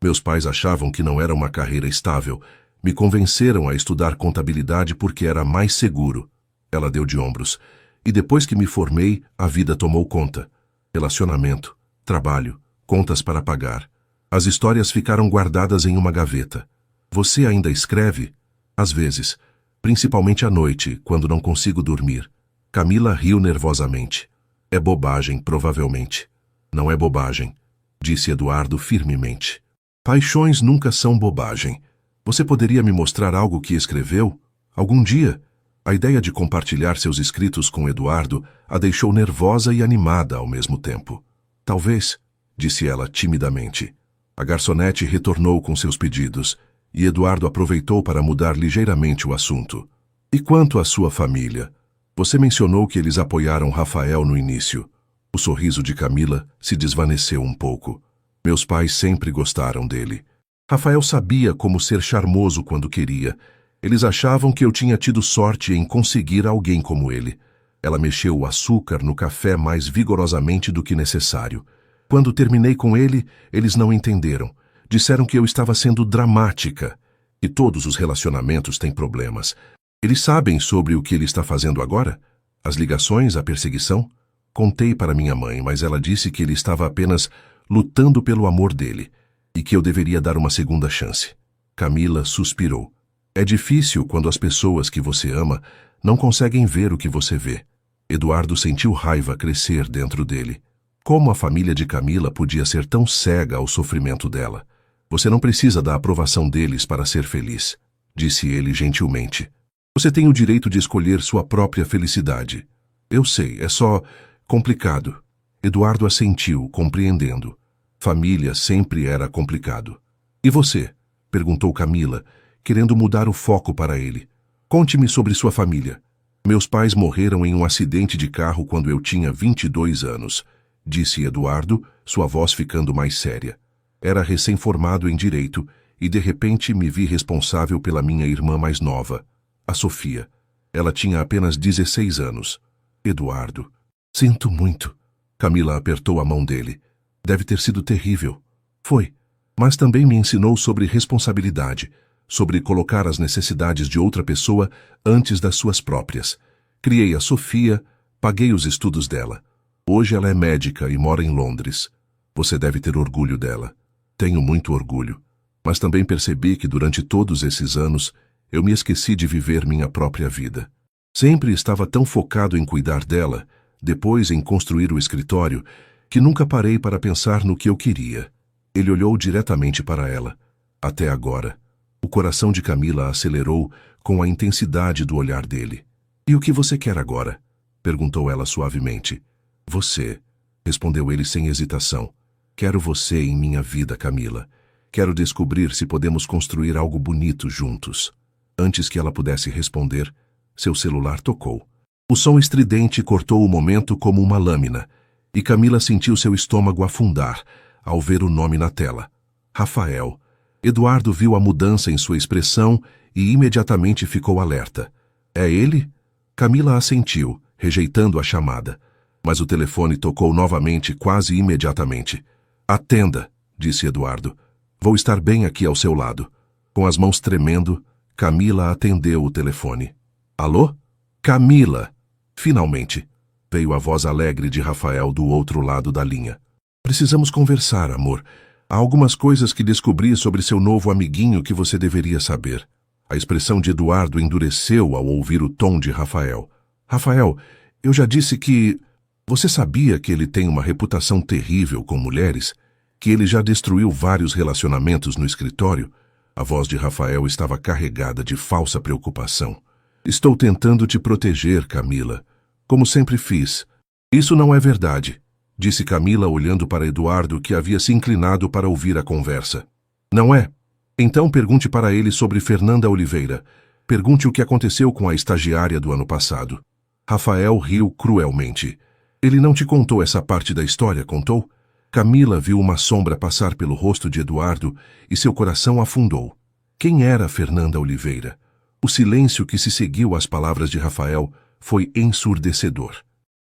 "Meus pais achavam que não era uma carreira estável. Me convenceram a estudar contabilidade porque era mais seguro." Ela deu de ombros. "E depois que me formei, a vida tomou conta. Relacionamento, trabalho, contas para pagar. As histórias ficaram guardadas em uma gaveta." "Você ainda escreve?" "Às vezes, principalmente à noite, quando não consigo dormir." Camila riu nervosamente. "É bobagem, provavelmente." "Não é bobagem", disse Eduardo firmemente. "Paixões nunca são bobagem. Você poderia me mostrar algo que escreveu? Algum dia?" A ideia de compartilhar seus escritos com Eduardo a deixou nervosa e animada ao mesmo tempo. "Talvez", disse ela timidamente. A garçonete retornou com seus pedidos, e Eduardo aproveitou para mudar ligeiramente o assunto. "E quanto à sua família? Você mencionou que eles apoiaram Rafael no início." O sorriso de Camila se desvaneceu um pouco. "Meus pais sempre gostaram dele. Rafael sabia como ser charmoso quando queria. Eles achavam que eu tinha tido sorte em conseguir alguém como ele." Ela mexeu o açúcar no café mais vigorosamente do que necessário. "Quando terminei com ele, eles não entenderam. Disseram que eu estava sendo dramática, que todos os relacionamentos têm problemas. Eles sabem sobre o que ele está fazendo agora? As ligações, a perseguição? Contei para minha mãe, mas ela disse que ele estava apenas lutando pelo amor dele e que eu deveria dar uma segunda chance." Camila suspirou. "É difícil quando as pessoas que você ama não conseguem ver o que você vê." Eduardo sentiu raiva crescer dentro dele. Como a família de Camila podia ser tão cega ao sofrimento dela? "Você não precisa da aprovação deles para ser feliz", disse ele gentilmente. "Você tem o direito de escolher sua própria felicidade." "Eu sei, é só complicado." Eduardo assentiu, compreendendo. Família sempre era complicado. "E você?" perguntou Camila, querendo mudar o foco para ele. "Conte-me sobre sua família." "Meus pais morreram em um acidente de carro quando eu tinha 22 anos, disse Eduardo, sua voz ficando mais séria. "Era recém-formado em Direito e de repente me vi responsável pela minha irmã mais nova, a Sofia. Ela tinha apenas 16 anos. "Eduardo, sinto muito." Camila apertou a mão dele. "Deve ter sido terrível." "Foi, mas também me ensinou sobre responsabilidade, sobre colocar as necessidades de outra pessoa antes das suas próprias. Criei a Sofia, paguei os estudos dela. Hoje ela é médica e mora em Londres. Você deve ter orgulho dela." "Tenho muito orgulho, mas também percebi que durante todos esses anos eu me esqueci de viver minha própria vida. Sempre estava tão focado em cuidar dela, depois em construir o escritório, que nunca parei para pensar no que eu queria." Ele olhou diretamente para ela. "Até agora." O coração de Camila acelerou com a intensidade do olhar dele. "E o que você quer agora?" perguntou ela suavemente. "Você", respondeu ele sem hesitação. "Quero você em minha vida, Camila. Quero descobrir se podemos construir algo bonito juntos." Antes que ela pudesse responder, seu celular tocou. O som estridente cortou o momento como uma lâmina, e Camila sentiu seu estômago afundar ao ver o nome na tela. Rafael. Eduardo viu a mudança em sua expressão e imediatamente ficou alerta. É ele? Camila assentiu, rejeitando a chamada. Mas o telefone tocou novamente quase imediatamente. Atenda, disse Eduardo. Vou estar bem aqui ao seu lado. Com as mãos tremendo, Camila atendeu o telefone. Alô? Camila! Finalmente, veio a voz alegre de Rafael do outro lado da linha. Precisamos conversar, amor. Há algumas coisas que descobri sobre seu novo amiguinho que você deveria saber. A expressão de Eduardo endureceu ao ouvir o tom de Rafael. Rafael, eu já disse que... Você sabia que ele tem uma reputação terrível com mulheres? Que ele já destruiu vários relacionamentos no escritório? A voz de Rafael estava carregada de falsa preocupação. Estou tentando te proteger, Camila. Como sempre fiz. Isso não é verdade, disse Camila olhando para Eduardo, que havia se inclinado para ouvir a conversa. Não é? Então pergunte para ele sobre Fernanda Oliveira. Pergunte o que aconteceu com a estagiária do ano passado. Rafael riu cruelmente. Ele não te contou essa parte da história, contou? Camila viu uma sombra passar pelo rosto de Eduardo e seu coração afundou. Quem era Fernanda Oliveira? O silêncio que se seguiu às palavras de Rafael foi ensurdecedor.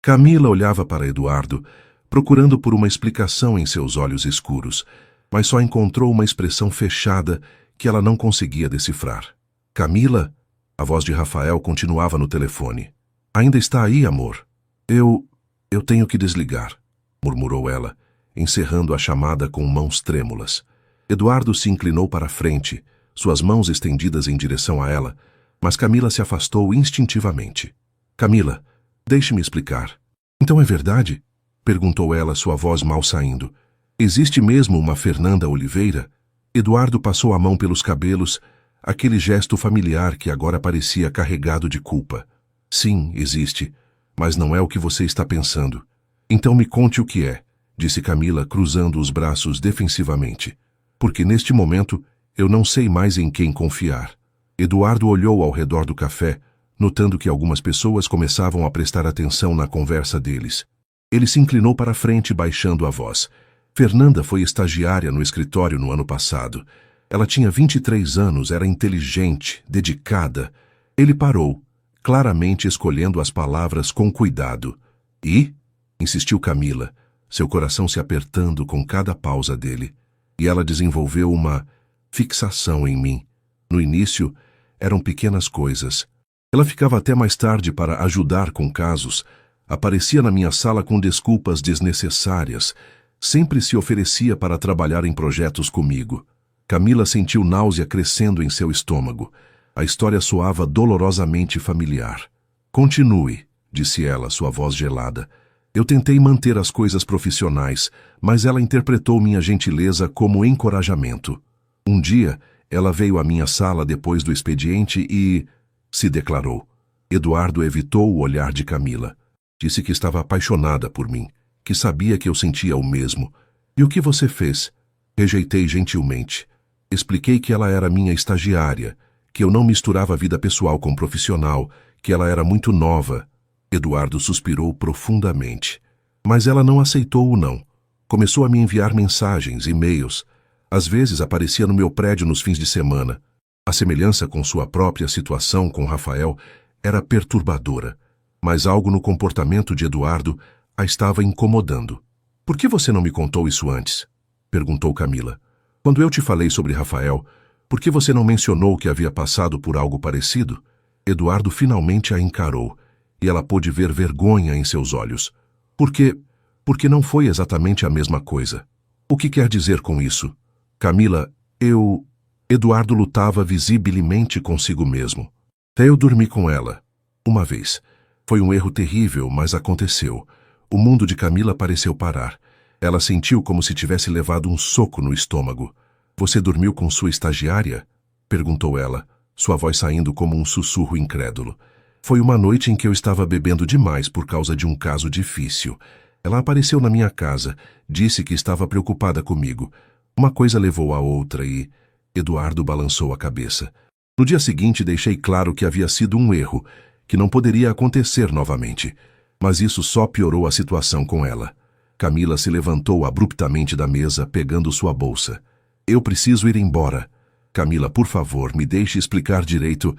Camila olhava para Eduardo, procurando por uma explicação em seus olhos escuros, mas só encontrou uma expressão fechada que ela não conseguia decifrar. Camila? A voz de Rafael continuava no telefone. Ainda está aí, amor? Eu tenho que desligar, murmurou ela, encerrando a chamada com mãos trêmulas. Eduardo se inclinou para a frente, suas mãos estendidas em direção a ela, mas Camila se afastou instintivamente. Camila, deixe-me explicar. Então é verdade? Perguntou ela, sua voz mal saindo. Existe mesmo uma Fernanda Oliveira? Eduardo passou a mão pelos cabelos, aquele gesto familiar que agora parecia carregado de culpa. Sim, existe, mas não é o que você está pensando. Então me conte o que é, disse Camila, cruzando os braços defensivamente. Porque neste momento eu não sei mais em quem confiar. Eduardo olhou ao redor do café, notando que algumas pessoas começavam a prestar atenção na conversa deles. Ele se inclinou para a frente, baixando a voz. Fernanda foi estagiária no escritório no ano passado. Ela tinha 23 anos, era inteligente, dedicada. Ele parou, claramente escolhendo as palavras com cuidado. E? Insistiu Camila, seu coração se apertando com cada pausa dele. E ela desenvolveu uma fixação em mim. No início, eram pequenas coisas. Ela ficava até mais tarde para ajudar com casos. Aparecia na minha sala com desculpas desnecessárias. Sempre se oferecia para trabalhar em projetos comigo. Camila sentiu náusea crescendo em seu estômago. A história soava dolorosamente familiar. Continue, disse ela, sua voz gelada. Eu tentei manter as coisas profissionais, mas ela interpretou minha gentileza como encorajamento. Um dia, ela veio à minha sala depois do expediente e... se declarou. Eduardo evitou o olhar de Camila. Disse que estava apaixonada por mim, que sabia que eu sentia o mesmo. E o que você fez? Rejeitei gentilmente. Expliquei que ela era minha estagiária, que eu não misturava vida pessoal com profissional, que ela era muito nova. Eduardo suspirou profundamente. Mas ela não aceitou o não. Começou a me enviar mensagens, e-mails. Às vezes aparecia no meu prédio nos fins de semana. A semelhança com sua própria situação com Rafael era perturbadora. Mas algo no comportamento de Eduardo a estava incomodando. Por que você não me contou isso antes? Perguntou Camila. Quando eu te falei sobre Rafael, por que você não mencionou que havia passado por algo parecido? Eduardo finalmente a encarou, e ela pôde ver vergonha em seus olhos. Porque não foi exatamente a mesma coisa. O que quer dizer com isso? Camila, Eduardo lutava visivelmente consigo mesmo. Até eu dormi com ela. Uma vez. Foi um erro terrível, mas aconteceu. O mundo de Camila pareceu parar. Ela sentiu como se tivesse levado um soco no estômago. Você dormiu com sua estagiária? Perguntou ela, sua voz saindo como um sussurro incrédulo. Foi uma noite em que eu estava bebendo demais por causa de um caso difícil. Ela apareceu na minha casa, disse que estava preocupada comigo. Uma coisa levou a outra e... Eduardo balançou a cabeça. No dia seguinte deixei claro que havia sido um erro, que não poderia acontecer novamente. Mas isso só piorou a situação com ela. Camila se levantou abruptamente da mesa, pegando sua bolsa. Eu preciso ir embora. Camila, por favor, me deixe explicar direito.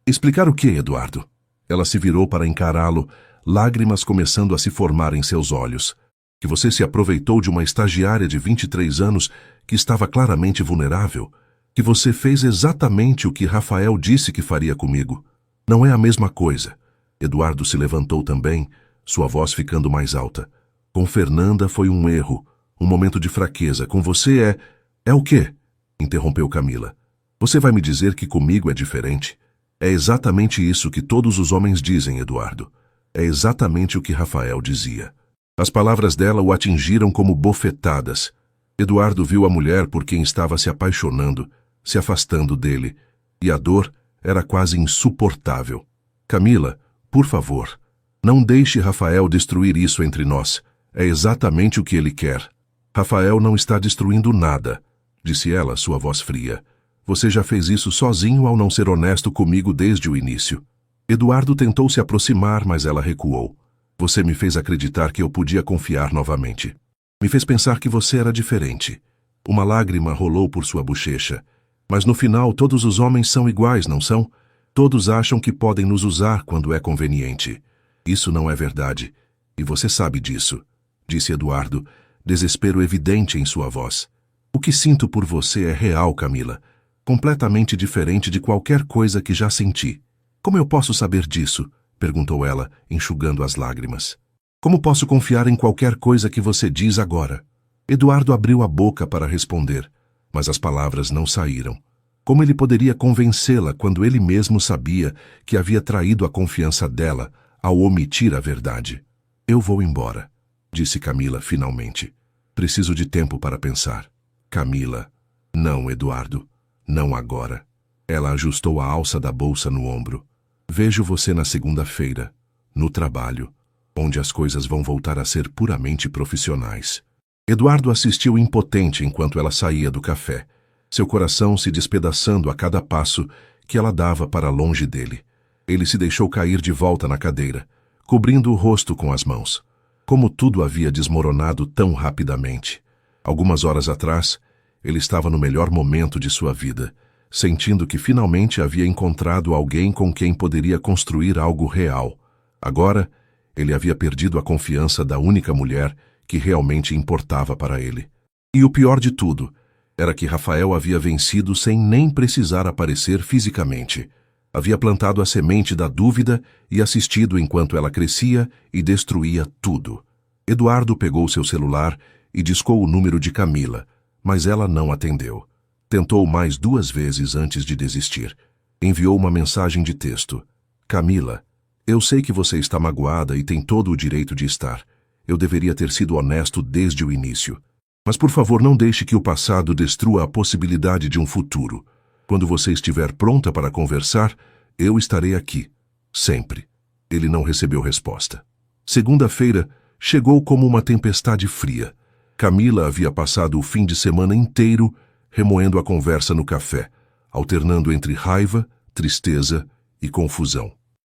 Explicar o quê, Eduardo? Ela se virou para encará-lo, lágrimas começando a se formar em seus olhos. Que você se aproveitou de uma estagiária de 23 anos que estava claramente vulnerável. Que você fez exatamente o que Rafael disse que faria comigo. Não é a mesma coisa. Eduardo se levantou também, sua voz ficando mais alta. Com Fernanda foi um erro, um momento de fraqueza. Com você é... É o quê? Interrompeu Camila. Você vai me dizer que comigo é diferente? É exatamente isso que todos os homens dizem, Eduardo. É exatamente o que Rafael dizia. As palavras dela o atingiram como bofetadas. Eduardo viu a mulher por quem estava se apaixonando, se afastando dele, e a dor era quase insuportável. Camila, por favor, não deixe Rafael destruir isso entre nós. É exatamente o que ele quer. Rafael não está destruindo nada, disse ela, sua voz fria. Você já fez isso sozinho ao não ser honesto comigo desde o início. Eduardo tentou se aproximar, mas ela recuou. Você me fez acreditar que eu podia confiar novamente. Me fez pensar que você era diferente. Uma lágrima rolou por sua bochecha. Mas no final todos os homens são iguais, não são? Todos acham que podem nos usar quando é conveniente. Isso não é verdade. E você sabe disso, disse Eduardo, desespero evidente em sua voz. O que sinto por você é real, Camila. Completamente diferente de qualquer coisa que já senti. Como eu posso saber disso? Perguntou ela, enxugando as lágrimas. Como posso confiar em qualquer coisa que você diz agora? Eduardo abriu a boca para responder, mas as palavras não saíram. Como ele poderia convencê-la quando ele mesmo sabia que havia traído a confiança dela ao omitir a verdade? Eu vou embora, disse Camila finalmente. Preciso de tempo para pensar. Camila. Não, Eduardo. Não agora. Ela ajustou a alça da bolsa no ombro. Vejo você na segunda-feira, no trabalho, onde as coisas vão voltar a ser puramente profissionais. Eduardo assistiu impotente enquanto ela saía do café, seu coração se despedaçando a cada passo que ela dava para longe dele. Ele se deixou cair de volta na cadeira, cobrindo o rosto com as mãos. Como tudo havia desmoronado tão rapidamente. Algumas horas atrás, ele estava no melhor momento de sua vida, sentindo que finalmente havia encontrado alguém com quem poderia construir algo real. Agora, ele havia perdido a confiança da única mulher que realmente importava para ele. E o pior de tudo era que Rafael havia vencido sem nem precisar aparecer fisicamente. Havia plantado a semente da dúvida e assistido enquanto ela crescia e destruía tudo. Eduardo pegou seu celular e discou o número de Camila, mas ela não atendeu. Tentou mais 2 vezes antes de desistir. Enviou uma mensagem de texto. Camila, eu sei que você está magoada e tem todo o direito de estar. Eu deveria ter sido honesto desde o início. Mas por favor não deixe que o passado destrua a possibilidade de um futuro. Quando você estiver pronta para conversar, eu estarei aqui. Sempre. Ele não recebeu resposta. Segunda-feira chegou como uma tempestade fria. Camila havia passado o fim de semana inteiro remoendo a conversa no café, alternando entre raiva, tristeza e confusão.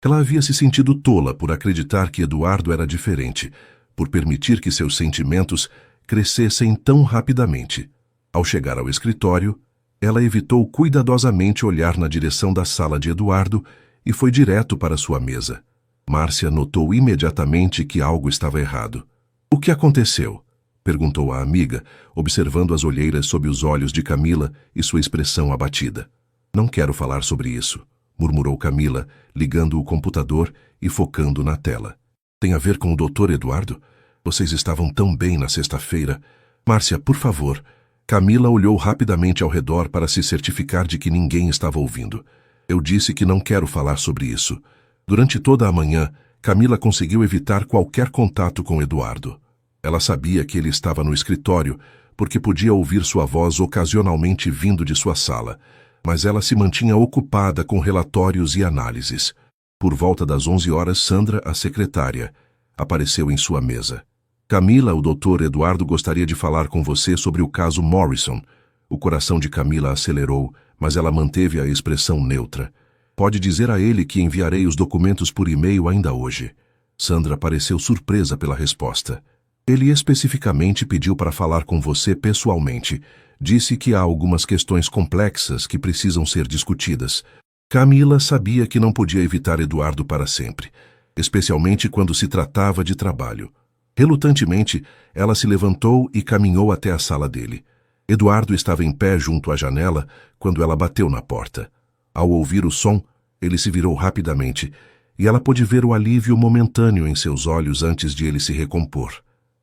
Ela havia se sentido tola por acreditar que Eduardo era diferente, por permitir que seus sentimentos crescessem tão rapidamente. Ao chegar ao escritório, ela evitou cuidadosamente olhar na direção da sala de Eduardo e foi direto para sua mesa. Márcia notou imediatamente que algo estava errado. O que aconteceu? Perguntou a amiga, observando as olheiras sob os olhos de Camila e sua expressão abatida. Não quero falar sobre isso, murmurou Camila, ligando o computador e focando na tela. Tem a ver com o Dr. Eduardo? Vocês estavam tão bem na sexta-feira. Márcia, por favor. Camila olhou rapidamente ao redor para se certificar de que ninguém estava ouvindo. Eu disse que não quero falar sobre isso. Durante toda a manhã, Camila conseguiu evitar qualquer contato com Eduardo. Ela sabia que ele estava no escritório, porque podia ouvir sua voz ocasionalmente vindo de sua sala, mas ela se mantinha ocupada com relatórios e análises. Por volta das 11 horas, Sandra, a secretária, apareceu em sua mesa. Camila, o Dr. Eduardo gostaria de falar com você sobre o caso Morrison. O coração de Camila acelerou, mas ela manteve a expressão neutra. Pode dizer a ele que enviarei os documentos por e-mail ainda hoje. Sandra pareceu surpresa pela resposta. Ele especificamente pediu para falar com você pessoalmente. Disse que há algumas questões complexas que precisam ser discutidas. Camila sabia que não podia evitar Eduardo para sempre, especialmente quando se tratava de trabalho. Relutantemente, ela se levantou e caminhou até a sala dele. Eduardo estava em pé junto à janela quando ela bateu na porta. Ao ouvir o som, ele se virou rapidamente, e ela pôde ver o alívio momentâneo em seus olhos antes de ele se recompor.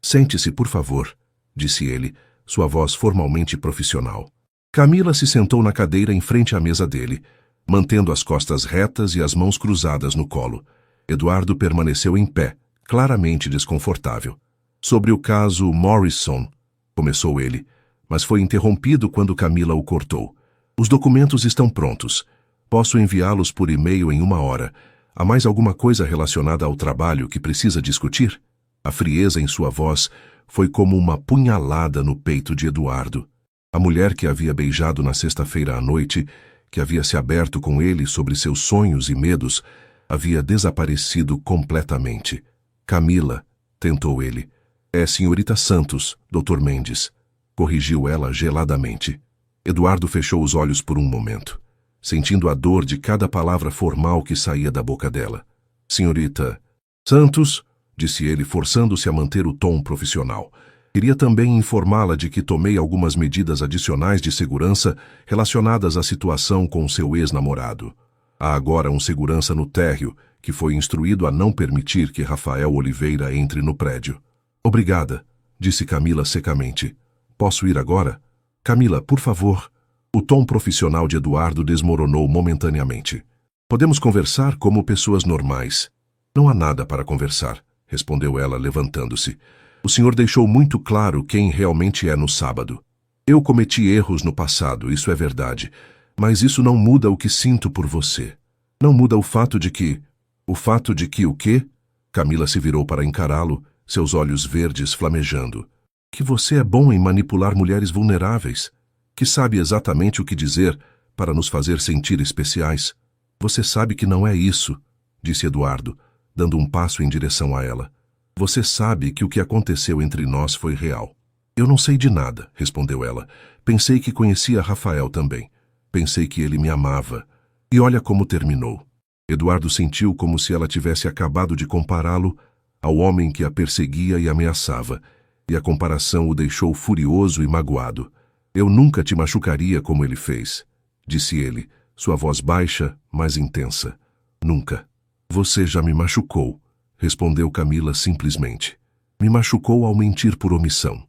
Sente-se, por favor, disse ele, sua voz formalmente profissional. Camila se sentou na cadeira em frente à mesa dele, mantendo as costas retas e as mãos cruzadas no colo. Eduardo permaneceu em pé, claramente desconfortável. Sobre o caso Morrison, começou ele, mas foi interrompido quando Camila o cortou. Os documentos estão prontos. Posso enviá-los por e-mail em 1 hora. Há mais alguma coisa relacionada ao trabalho que precisa discutir? A frieza em sua voz foi como uma punhalada no peito de Eduardo. A mulher que havia beijado na sexta-feira à noite, que havia se aberto com ele sobre seus sonhos e medos, havia desaparecido completamente. Camila, tentou ele. É senhorita Santos, Dr. Mendes, corrigiu ela geladamente. Eduardo fechou os olhos por um momento, sentindo a dor de cada palavra formal que saía da boca dela. Senhorita Santos, disse ele, forçando-se a manter o tom profissional. Queria também informá-la de que tomei algumas medidas adicionais de segurança relacionadas à situação com seu ex-namorado. Há agora um segurança no térreo que foi instruído a não permitir que Rafael Oliveira entre no prédio. Obrigada, disse Camila secamente. Posso ir agora? Camila, por favor. O tom profissional de Eduardo desmoronou momentaneamente. Podemos conversar como pessoas normais. Não há nada para conversar, respondeu ela, levantando-se. O senhor deixou muito claro quem realmente é no sábado. Eu cometi erros no passado, isso é verdade, mas isso não muda o que sinto por você. Não muda o fato de que... o quê? Camila se virou para encará-lo, seus olhos verdes flamejando. Que você é bom em manipular mulheres vulneráveis, que sabe exatamente o que dizer para nos fazer sentir especiais. Você sabe que não é isso, disse Eduardo, dando um passo em direção a ela. Você sabe que o que aconteceu entre nós foi real. Eu não sei de nada, respondeu ela. Pensei que conhecia Rafael também. Pensei que ele me amava. E olha como terminou. Eduardo sentiu como se ela tivesse acabado de compará-lo ao homem que a perseguia e ameaçava, e a comparação o deixou furioso e magoado. Eu nunca te machucaria como ele fez, disse ele, sua voz baixa, mas intensa. Nunca. Você já me machucou, respondeu Camila simplesmente. Me machucou ao mentir por omissão.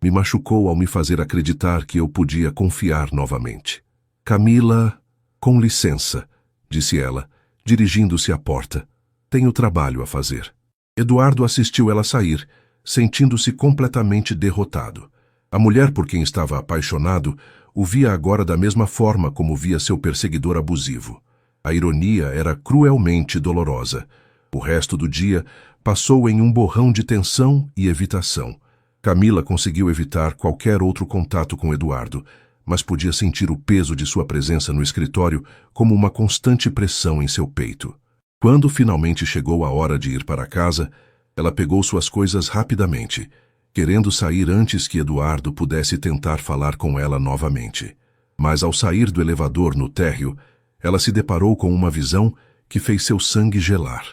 Me machucou ao me fazer acreditar que eu podia confiar novamente. Camila, com licença, disse ela, dirigindo-se à porta. Tenho trabalho a fazer. Eduardo assistiu ela sair, sentindo-se completamente derrotado. A mulher por quem estava apaixonado o via agora da mesma forma como via seu perseguidor abusivo. A ironia era cruelmente dolorosa. O resto do dia passou em um borrão de tensão e evitação. Camila conseguiu evitar qualquer outro contato com Eduardo, mas podia sentir o peso de sua presença no escritório como uma constante pressão em seu peito. Quando finalmente chegou a hora de ir para casa, ela pegou suas coisas rapidamente, querendo sair antes que Eduardo pudesse tentar falar com ela novamente. Mas ao sair do elevador no térreo, ela se deparou com uma visão que fez seu sangue gelar.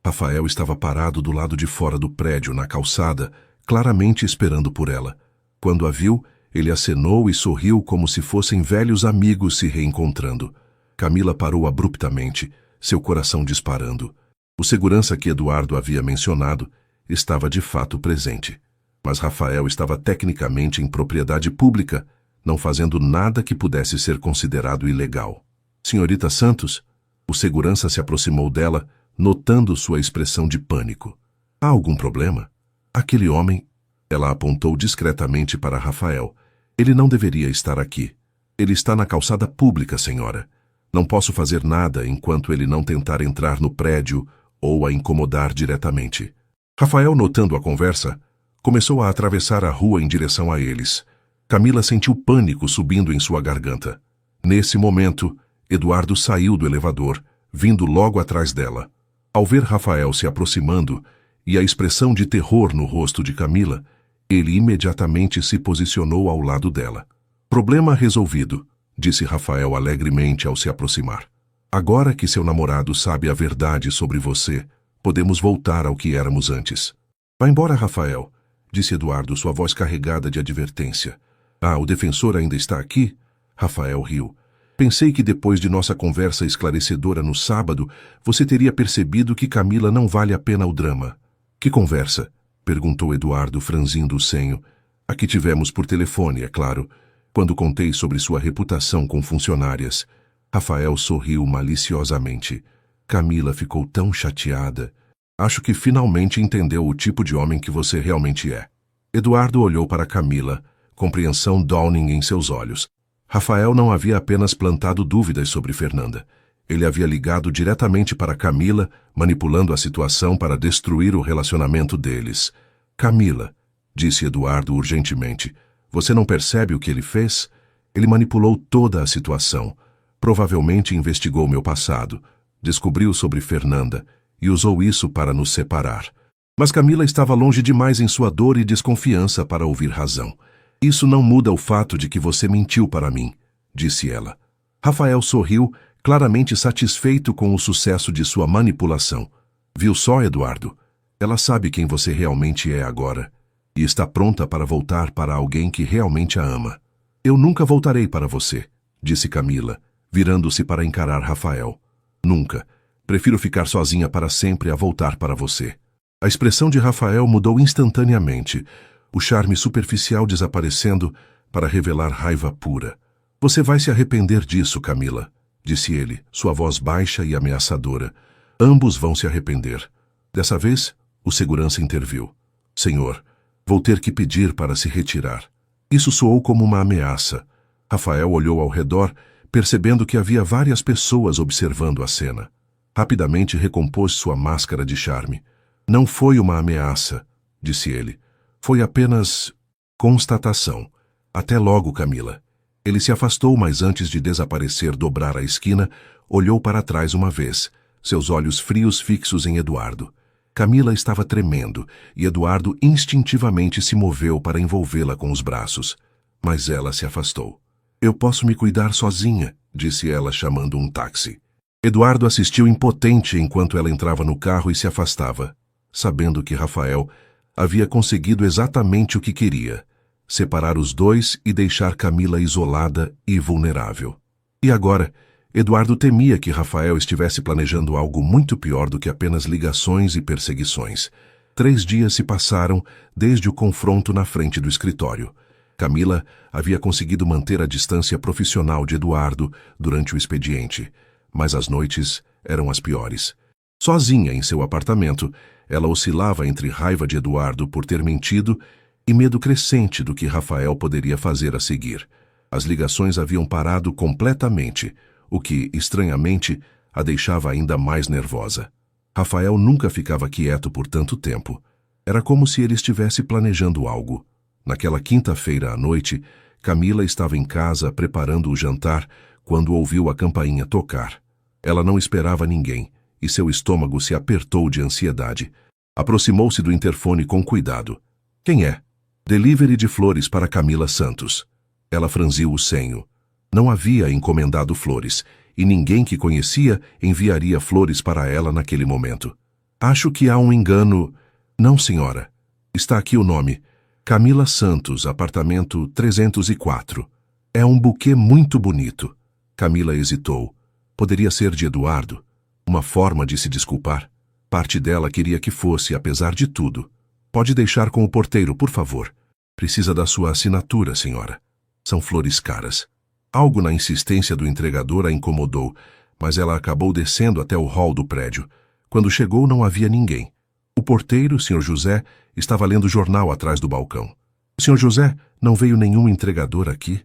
Rafael estava parado do lado de fora do prédio, na calçada, claramente esperando por ela. Quando a viu, ele acenou e sorriu como se fossem velhos amigos se reencontrando. Camila parou abruptamente, seu coração disparando. O segurança que Eduardo havia mencionado estava de fato presente. Mas Rafael estava tecnicamente em propriedade pública, não fazendo nada que pudesse ser considerado ilegal. Senhorita Santos, o segurança se aproximou dela, notando sua expressão de pânico. Há algum problema? Aquele homem... Ela apontou discretamente para Rafael. Ele não deveria estar aqui. Ele está na calçada pública, senhora. Não posso fazer nada enquanto ele não tentar entrar no prédio ou a incomodar diretamente. Rafael, notando a conversa, começou a atravessar a rua em direção a eles. Camila sentiu pânico subindo em sua garganta. Nesse momento, Eduardo saiu do elevador, vindo logo atrás dela. Ao ver Rafael se aproximando e a expressão de terror no rosto de Camila, ele imediatamente se posicionou ao lado dela. Problema resolvido, disse Rafael alegremente ao se aproximar. Agora que seu namorado sabe a verdade sobre você, podemos voltar ao que éramos antes. Vá embora, Rafael, disse Eduardo, sua voz carregada de advertência. Ah, o defensor ainda está aqui? Rafael riu. Pensei que depois de nossa conversa esclarecedora no sábado, você teria percebido que Camila não vale a pena o drama. Que conversa? Perguntou Eduardo, franzindo o senho. A que tivemos por telefone, é claro, quando contei sobre sua reputação com funcionárias. Rafael sorriu maliciosamente. Camila ficou tão chateada. Acho que finalmente entendeu o tipo de homem que você realmente é. Eduardo olhou para Camila, compreensão dawning em seus olhos. Rafael não havia apenas plantado dúvidas sobre Fernanda. Ele havia ligado diretamente para Camila, manipulando a situação para destruir o relacionamento deles. Camila, disse Eduardo urgentemente, você não percebe o que ele fez? Ele manipulou toda a situação. Provavelmente investigou meu passado, descobriu sobre Fernanda e usou isso para nos separar. Mas Camila estava longe demais em sua dor e desconfiança para ouvir razão. Isso não muda o fato de que você mentiu para mim, disse ela. Rafael sorriu, claramente satisfeito com o sucesso de sua manipulação. Viu só, Eduardo? Ela sabe quem você realmente é agora e está pronta para voltar para alguém que realmente a ama. Eu nunca voltarei para você, disse Camila, virando-se para encarar Rafael. Nunca. Prefiro ficar sozinha para sempre a voltar para você. A expressão de Rafael mudou instantaneamente, o charme superficial desaparecendo para revelar raiva pura. Você vai se arrepender disso, Camila, disse ele, sua voz baixa e ameaçadora. Ambos vão se arrepender. Dessa vez, o segurança interviu. Senhor, vou ter que pedir para se retirar. Isso soou como uma ameaça. Rafael olhou ao redor, percebendo que havia várias pessoas observando a cena. Rapidamente recompôs sua máscara de charme. Não foi uma ameaça, disse ele. Foi apenas constatação. Até logo, Camila. Ele se afastou, mas antes de desaparecer dobrar a esquina, olhou para trás uma vez, seus olhos frios fixos em Eduardo. Camila estava tremendo, e Eduardo instintivamente se moveu para envolvê-la com os braços. Mas ela se afastou. Eu posso me cuidar sozinha, disse ela, chamando um táxi. Eduardo assistiu impotente enquanto ela entrava no carro e se afastava, sabendo que Rafael havia conseguido exatamente o que queria, separar os dois e deixar Camila isolada e vulnerável. E agora, Eduardo temia que Rafael estivesse planejando algo muito pior do que apenas ligações e perseguições. 3 dias se passaram desde o confronto na frente do escritório. Camila havia conseguido manter a distância profissional de Eduardo durante o expediente, mas as noites eram as piores. Sozinha em seu apartamento, ela oscilava entre raiva de Eduardo por ter mentido e medo crescente do que Rafael poderia fazer a seguir. As ligações haviam parado completamente, o que, estranhamente, a deixava ainda mais nervosa. Rafael nunca ficava quieto por tanto tempo. Era como se ele estivesse planejando algo. Naquela quinta-feira à noite, Camila estava em casa preparando o jantar quando ouviu a campainha tocar. Ela não esperava ninguém, e seu estômago se apertou de ansiedade. Aproximou-se do interfone com cuidado. Quem é? Delivery de flores para Camila Santos. Ela franziu o senho. Não havia encomendado flores, e ninguém que conhecia enviaria flores para ela naquele momento. Acho que há um engano. Não, senhora. Está aqui o nome. Camila Santos, apartamento 304. É um buquê muito bonito. Camila hesitou. Poderia ser de Eduardo. Uma forma de se desculpar. Parte dela queria que fosse, apesar de tudo. Pode deixar com o porteiro, por favor. Precisa da sua assinatura, senhora. São flores caras. Algo na insistência do entregador a incomodou, mas ela acabou descendo até o hall do prédio. Quando chegou, não havia ninguém. O porteiro, Sr. José, estava lendo jornal atrás do balcão. Sr. José, não veio nenhum entregador aqui?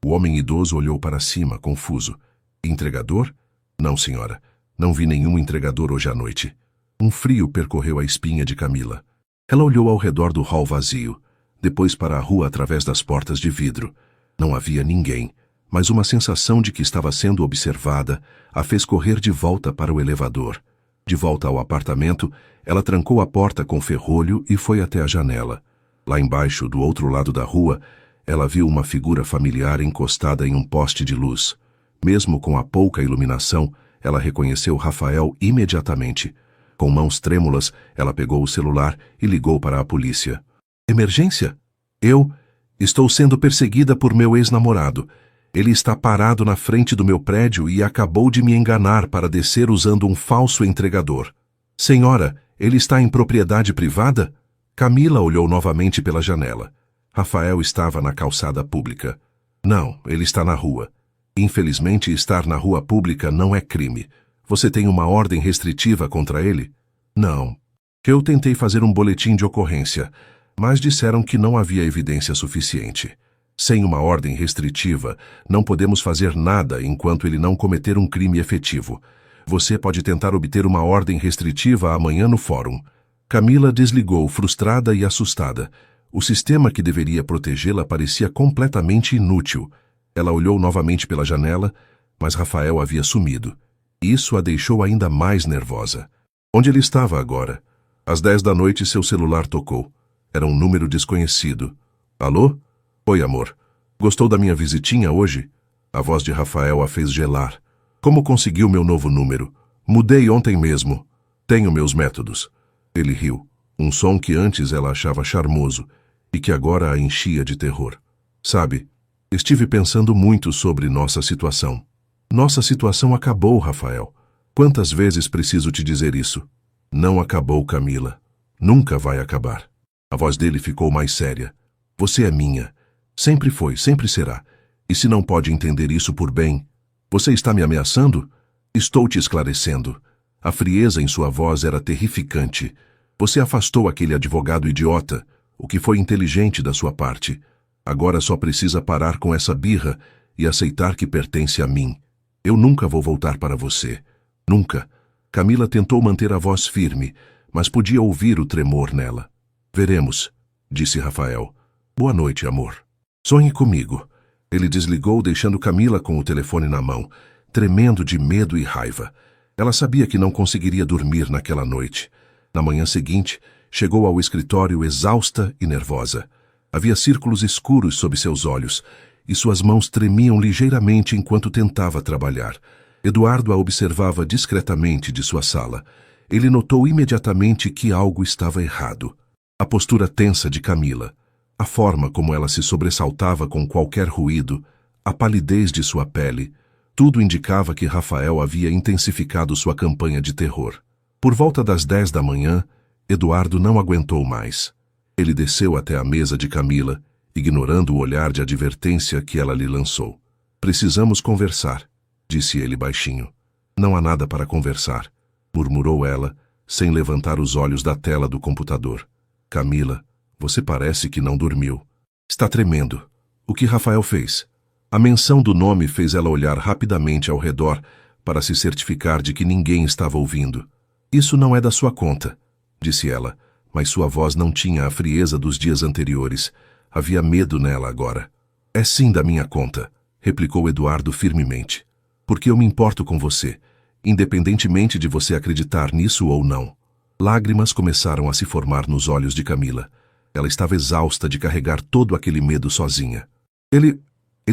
O homem idoso olhou para cima, confuso. Entregador? Não, senhora. Não vi nenhum entregador hoje à noite. Um frio percorreu a espinha de Camila. Ela olhou ao redor do hall vazio, depois para a rua através das portas de vidro. Não havia ninguém, mas uma sensação de que estava sendo observada a fez correr de volta para o elevador. De volta ao apartamento, ela trancou a porta com ferrolho e foi até a janela. Lá embaixo, do outro lado da rua, ela viu uma figura familiar encostada em um poste de luz. Mesmo com a pouca iluminação, ela reconheceu Rafael imediatamente. Com mãos trêmulas, ela pegou o celular e ligou para a polícia. Emergência? Estou sendo perseguida por meu ex-namorado. Ele está parado na frente do meu prédio e acabou de me enganar para descer usando um falso entregador. Senhora, ele está em propriedade privada? Camila olhou novamente pela janela. Rafael estava na calçada pública. Não, ele está na rua. Infelizmente, estar na rua pública não é crime. Você tem uma ordem restritiva contra ele? Não. Eu tentei fazer um boletim de ocorrência, mas disseram que não havia evidência suficiente. Sem uma ordem restritiva, não podemos fazer nada enquanto ele não cometer um crime efetivo. Você pode tentar obter uma ordem restritiva amanhã no fórum. Camila desligou, frustrada e assustada. O sistema que deveria protegê-la parecia completamente inútil. Ela olhou novamente pela janela, mas Rafael havia sumido. Isso a deixou ainda mais nervosa. Onde ele estava agora? Às 10 da noite, seu celular tocou. Era um número desconhecido. Alô? Oi, amor. Gostou da minha visitinha hoje? A voz de Rafael a fez gelar. Como conseguiu meu novo número? Mudei ontem mesmo. Tenho meus métodos. Ele riu. Um som que antes ela achava charmoso e que agora a enchia de terror. Sabe, estive pensando muito sobre nossa situação. Nossa situação acabou, Rafael. Quantas vezes preciso te dizer isso? Não acabou, Camila. Nunca vai acabar. A voz dele ficou mais séria. Você é minha. Sempre foi, sempre será. E se não pode entender isso por bem, você está me ameaçando? Estou te esclarecendo. A frieza em sua voz era terrificante. Você afastou aquele advogado idiota, o que foi inteligente da sua parte. Agora só precisa parar com essa birra e aceitar que pertence a mim. Eu nunca vou voltar para você. Nunca. Camila tentou manter a voz firme, mas podia ouvir o tremor nela. Veremos, disse Rafael. Boa noite, amor. Sonhe comigo. Ele desligou, deixando Camila com o telefone na mão, tremendo de medo e raiva. Ela sabia que não conseguiria dormir naquela noite. Na manhã seguinte, chegou ao escritório exausta e nervosa. Havia círculos escuros sob seus olhos, e suas mãos tremiam ligeiramente enquanto tentava trabalhar. Eduardo a observava discretamente de sua sala. Ele notou imediatamente que algo estava errado. A postura tensa de Camila, a forma como ela se sobressaltava com qualquer ruído, a palidez de sua pele, tudo indicava que Rafael havia intensificado sua campanha de terror. Por volta das 10 da manhã, Eduardo não aguentou mais. Ele desceu até a mesa de Camila, ignorando o olhar de advertência que ela lhe lançou. Precisamos conversar, disse ele baixinho. Não há nada para conversar, murmurou ela, sem levantar os olhos da tela do computador. Camila, você parece que não dormiu. Está tremendo. O que Rafael fez? A menção do nome fez ela olhar rapidamente ao redor para se certificar de que ninguém estava ouvindo. Isso não é da sua conta, disse ela, mas sua voz não tinha a frieza dos dias anteriores. Havia medo nela agora. É sim da minha conta, replicou Eduardo firmemente. Porque eu me importo com você, independentemente de você acreditar nisso ou não. Lágrimas começaram a se formar nos olhos de Camila. Ela estava exausta de carregar todo aquele medo sozinha. Ele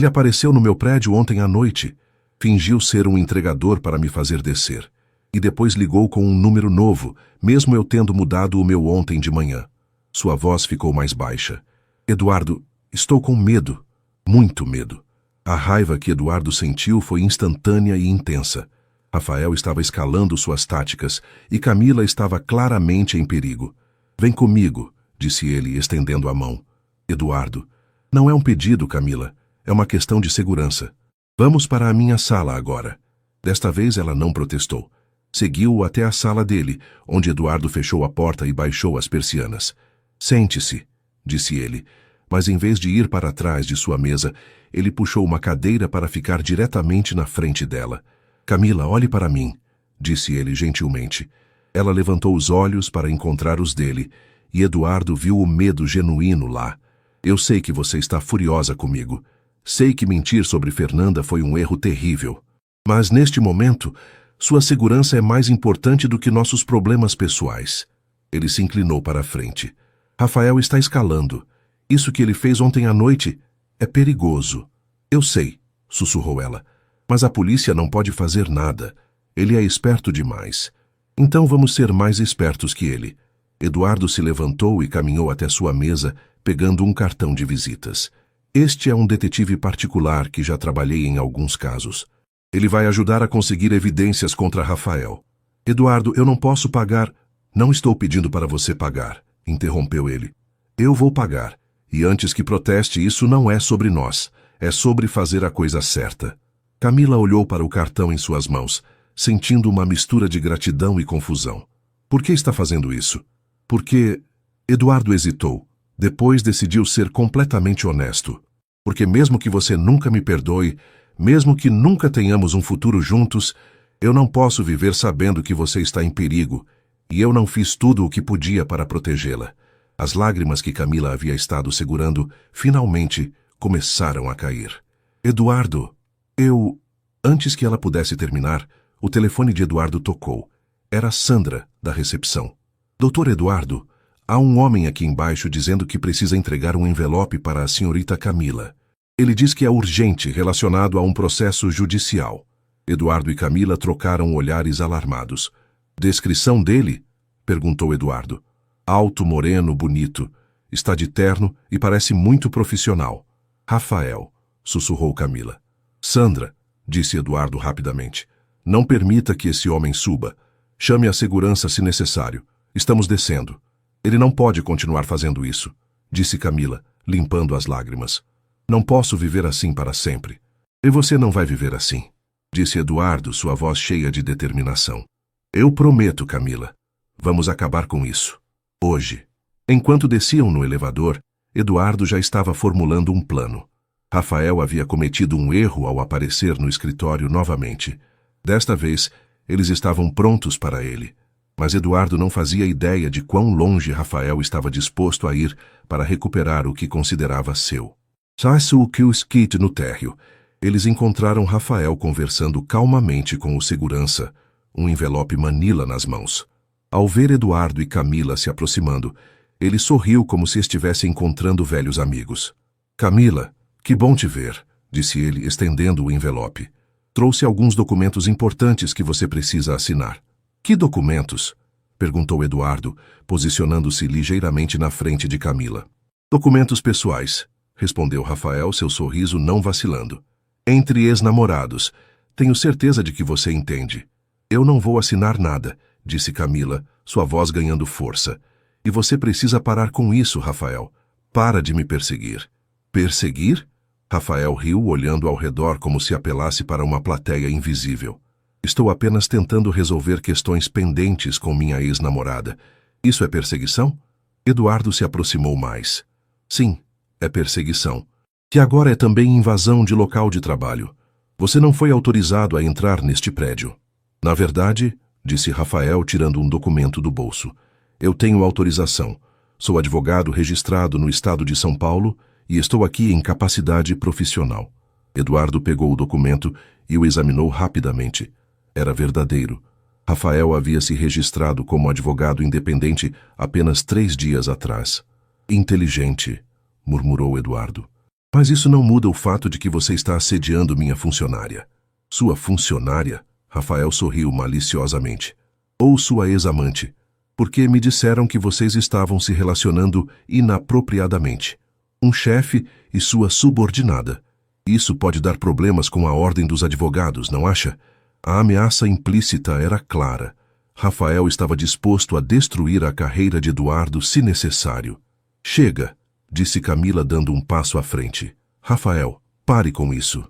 apareceu no meu prédio ontem à noite. Fingiu ser um entregador para me fazer descer. E depois ligou com um número novo, mesmo eu tendo mudado o meu ontem de manhã. Sua voz ficou mais baixa. Eduardo, estou com medo. Muito medo. A raiva que Eduardo sentiu foi instantânea e intensa. Rafael estava escalando suas táticas e Camila estava claramente em perigo. Vem comigo, disse ele, estendendo a mão. Eduardo, não é um pedido, Camila. É uma questão de segurança. Vamos para a minha sala agora. Desta vez ela não protestou. Seguiu-o até a sala dele, onde Eduardo fechou a porta e baixou as persianas. Sente-se, disse ele, mas em vez de ir para trás de sua mesa, ele puxou uma cadeira para ficar diretamente na frente dela. Camila, olhe para mim, disse ele gentilmente. Ela levantou os olhos para encontrar os dele, e Eduardo viu o medo genuíno lá. Eu sei que você está furiosa comigo. Sei que mentir sobre Fernanda foi um erro terrível. Mas neste momento, sua segurança é mais importante do que nossos problemas pessoais. Ele se inclinou para a frente. Rafael está escalando. Isso que ele fez ontem à noite é perigoso. Eu sei, sussurrou ela. Mas a polícia não pode fazer nada. Ele é esperto demais. Então vamos ser mais espertos que ele. Eduardo se levantou e caminhou até sua mesa, pegando um cartão de visitas. Este é um detetive particular que já trabalhei em alguns casos. Ele vai ajudar a conseguir evidências contra Rafael. Eduardo, eu não posso pagar. Não estou pedindo para você pagar, interrompeu ele. Eu vou pagar. E antes que proteste, isso não é sobre nós. É sobre fazer a coisa certa. Camila olhou para o cartão em suas mãos, sentindo uma mistura de gratidão e confusão. Por que está fazendo isso? Porque... Eduardo hesitou. Depois decidiu ser completamente honesto. Porque mesmo que você nunca me perdoe, mesmo que nunca tenhamos um futuro juntos, eu não posso viver sabendo que você está em perigo, e eu não fiz tudo o que podia para protegê-la. As lágrimas que Camila havia estado segurando, finalmente, começaram a cair. Eduardo, eu... Antes que ela pudesse terminar, o telefone de Eduardo tocou. Era Sandra, da recepção. Doutor Eduardo, há um homem aqui embaixo dizendo que precisa entregar um envelope para a senhorita Camila. Ele diz que é urgente, relacionado a um processo judicial. Eduardo e Camila trocaram olhares alarmados. Descrição dele? Perguntou Eduardo. Alto, moreno, bonito. Está de terno e parece muito profissional. Rafael, sussurrou Camila. Sandra, disse Eduardo rapidamente. Não permita que esse homem suba. Chame a segurança se necessário. Estamos descendo. Ele não pode continuar fazendo isso, disse Camila, limpando as lágrimas. Não posso viver assim para sempre. E você não vai viver assim, disse Eduardo, sua voz cheia de determinação. Eu prometo, Camila. Vamos acabar com isso. Hoje. Enquanto desciam no elevador, Eduardo já estava formulando um plano. Rafael havia cometido um erro ao aparecer no escritório novamente. Desta vez, eles estavam prontos para ele. Mas Eduardo não fazia ideia de quão longe Rafael estava disposto a ir para recuperar o que considerava seu. Saiu que o skate no térreo. Eles encontraram Rafael conversando calmamente com o segurança, um envelope Manila nas mãos. Ao ver Eduardo e Camila se aproximando, ele sorriu como se estivesse encontrando velhos amigos. Camila, que bom te ver, disse ele, estendendo o envelope. Trouxe alguns documentos importantes que você precisa assinar. Que documentos? Perguntou Eduardo, posicionando-se ligeiramente na frente de Camila. Documentos pessoais, respondeu Rafael, seu sorriso não vacilando. Entre ex-namorados. Tenho certeza de que você entende. Eu não vou assinar nada, disse Camila, sua voz ganhando força. E você precisa parar com isso, Rafael. Para de me perseguir. Perseguir? Rafael riu, olhando ao redor como se apelasse para uma plateia invisível. Estou apenas tentando resolver questões pendentes com minha ex-namorada. Isso é perseguição? Eduardo se aproximou mais. Sim, é perseguição. Que agora é também invasão de local de trabalho. Você não foi autorizado a entrar neste prédio. Na verdade, disse Rafael, tirando um documento do bolso, eu tenho autorização. Sou advogado registrado no estado de São Paulo e estou aqui em capacidade profissional. Eduardo pegou o documento e o examinou rapidamente. Era verdadeiro. Rafael havia se registrado como advogado independente apenas 3 dias atrás. Inteligente, murmurou Eduardo. Mas isso não muda o fato de que você está assediando minha funcionária. Sua funcionária? Rafael sorriu maliciosamente. Ou sua ex-amante. Porque me disseram que vocês estavam se relacionando inapropriadamente. Um chefe e sua subordinada. Isso pode dar problemas com a ordem dos advogados, não acha? A ameaça implícita era clara. Rafael estava disposto a destruir a carreira de Eduardo se necessário. Chega, disse Camila dando um passo à frente. Rafael, pare com isso.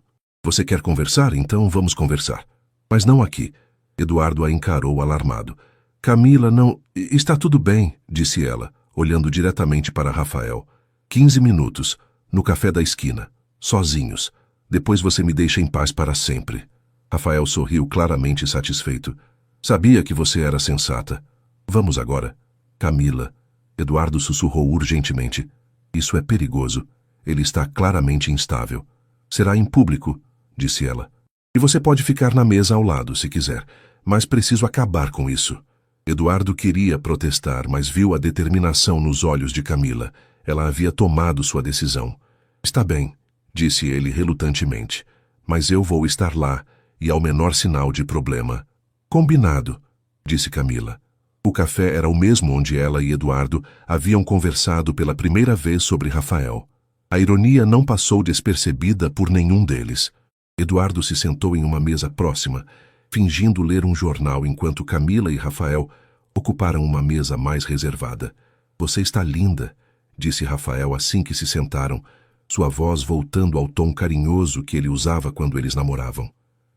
Você quer conversar? Então vamos conversar. Mas não aqui. Eduardo a encarou alarmado. Camila, não... Está tudo bem, disse ela, olhando diretamente para Rafael. 15 minutos, no café da esquina, sozinhos. Depois você me deixa em paz para sempre. Rafael sorriu claramente satisfeito. Sabia que você era sensata. Vamos agora. Camila. Eduardo sussurrou urgentemente. Isso é perigoso. Ele está claramente instável. Será em público, disse ela. E você pode ficar na mesa ao lado, se quiser, mas preciso acabar com isso. Eduardo queria protestar, mas viu a determinação nos olhos de Camila. Ela havia tomado sua decisão. Está bem, disse ele relutantemente, mas eu vou estar lá e ao menor sinal de problema. Combinado, disse Camila. O café era o mesmo onde ela e Eduardo haviam conversado pela primeira vez sobre Rafael. A ironia não passou despercebida por nenhum deles. Eduardo se sentou em uma mesa próxima, fingindo ler um jornal enquanto Camila e Rafael ocuparam uma mesa mais reservada. Você está linda, disse Rafael assim que se sentaram, sua voz voltando ao tom carinhoso que ele usava quando eles namoravam.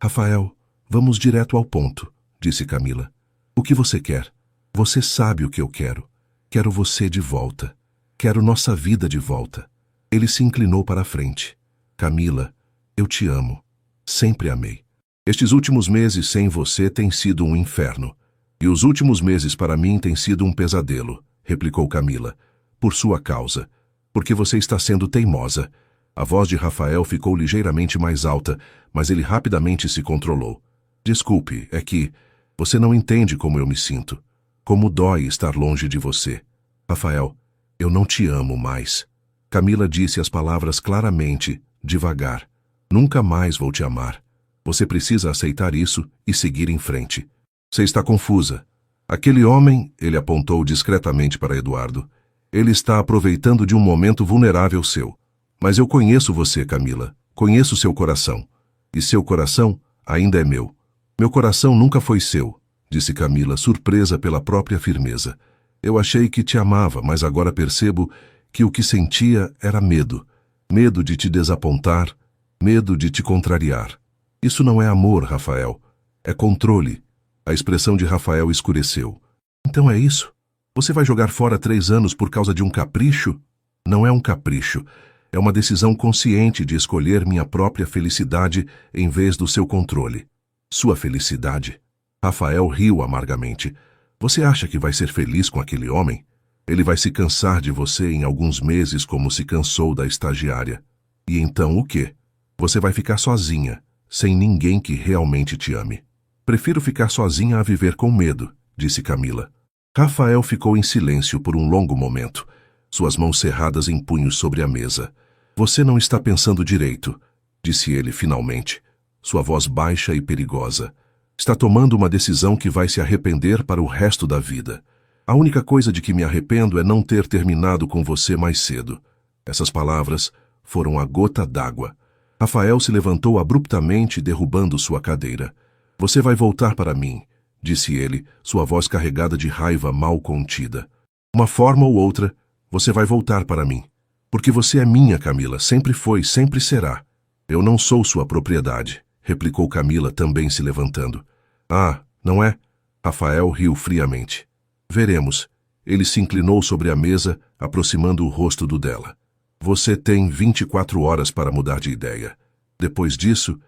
Rafael, vamos direto ao ponto, disse Camila. O que você quer? Você sabe o que eu quero. Quero você de volta. Quero nossa vida de volta. Ele se inclinou para a frente. Camila, eu te amo. Sempre amei. Estes últimos meses sem você têm sido um inferno. E os últimos meses para mim têm sido um pesadelo, replicou Camila. Por sua causa. Porque você está sendo teimosa. A voz de Rafael ficou ligeiramente mais alta, mas ele rapidamente se controlou. Desculpe, é que você não entende como eu me sinto. Como dói estar longe de você. Rafael, eu não te amo mais. Camila disse as palavras claramente, devagar. Nunca mais vou te amar. Você precisa aceitar isso e seguir em frente. Você está confusa. Aquele homem, ele apontou discretamente para Eduardo, ele está aproveitando de um momento vulnerável seu. Mas eu conheço você, Camila. Conheço seu coração. E seu coração ainda é meu. Meu coração nunca foi seu, disse Camila, surpresa pela própria firmeza. Eu achei que te amava, mas agora percebo que o que sentia era medo. Medo de te desapontar, medo de te contrariar. Isso não é amor, Rafael. É controle. A expressão de Rafael escureceu. Então é isso? Você vai jogar fora 3 anos por causa de um capricho? Não é um capricho. É uma decisão consciente de escolher minha própria felicidade em vez do seu controle. Sua felicidade? Rafael riu amargamente. Você acha que vai ser feliz com aquele homem? Ele vai se cansar de você em alguns meses como se cansou da estagiária. E então o quê? Você vai ficar sozinha, sem ninguém que realmente te ame. Prefiro ficar sozinha a viver com medo, disse Camila. Rafael ficou em silêncio por um longo momento, suas mãos cerradas em punhos sobre a mesa. Você não está pensando direito, disse ele finalmente, sua voz baixa e perigosa. Está tomando uma decisão que vai se arrepender para o resto da vida. A única coisa de que me arrependo é não ter terminado com você mais cedo. Essas palavras foram a gota d'água. Rafael se levantou abruptamente, derrubando sua cadeira. Você vai voltar para mim, disse ele, sua voz carregada de raiva mal contida. Uma forma ou outra, você vai voltar para mim. Porque você é minha, Camila, sempre foi, sempre será. Eu não sou sua propriedade, replicou Camila, também se levantando. Ah, não é? Rafael riu friamente. Veremos. Ele se inclinou sobre a mesa, aproximando o rosto do dela. Você tem 24 horas para mudar de ideia. Depois disso,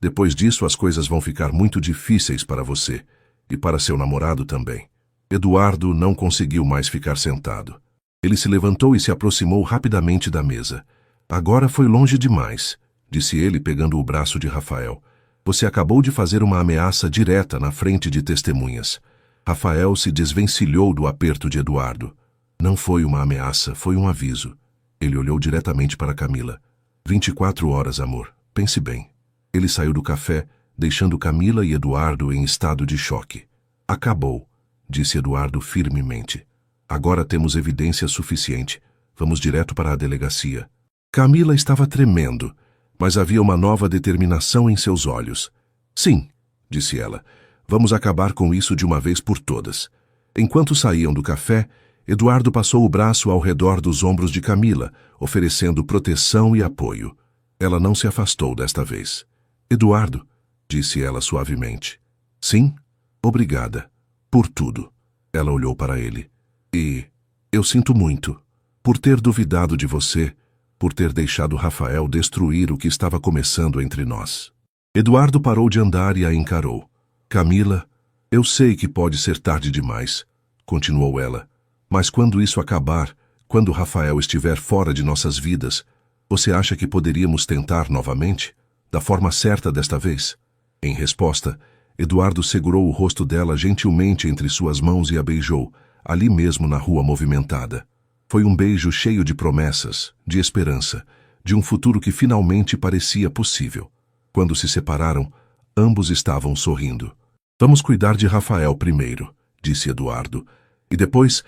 depois disso as coisas vão ficar muito difíceis para você, e para seu namorado também. Eduardo não conseguiu mais ficar sentado. Ele se levantou e se aproximou rapidamente da mesa. Agora foi longe demais, disse ele pegando o braço de Rafael. Você acabou de fazer uma ameaça direta na frente de testemunhas. Rafael se desvencilhou do aperto de Eduardo. Não foi uma ameaça, foi um aviso. Ele olhou diretamente para Camila. 24 horas, amor. Pense bem. Ele saiu do café, deixando Camila e Eduardo em estado de choque. Acabou, disse Eduardo firmemente. Agora temos evidência suficiente. Vamos direto para a delegacia. Camila estava tremendo, mas havia uma nova determinação em seus olhos. Sim, disse ela. Vamos acabar com isso de uma vez por todas. Enquanto saíam do café, Eduardo passou o braço ao redor dos ombros de Camila, oferecendo proteção e apoio. Ela não se afastou desta vez. Eduardo, disse ela suavemente. Sim? Obrigada. Por tudo. Ela olhou para ele. E eu sinto muito. Por ter duvidado de você, por ter deixado Rafael destruir o que estava começando entre nós. Eduardo parou de andar e a encarou. Camila, eu sei que pode ser tarde demais, continuou ela. Mas quando isso acabar, quando Rafael estiver fora de nossas vidas, Você acha que poderíamos tentar novamente? Da forma certa desta vez? Em resposta, Eduardo segurou o rosto dela gentilmente entre suas mãos e a beijou, ali mesmo na rua movimentada. Foi um beijo cheio de promessas, de esperança, de um futuro que finalmente parecia possível. Quando se separaram, ambos estavam sorrindo. Vamos cuidar de Rafael primeiro, disse Eduardo. E depois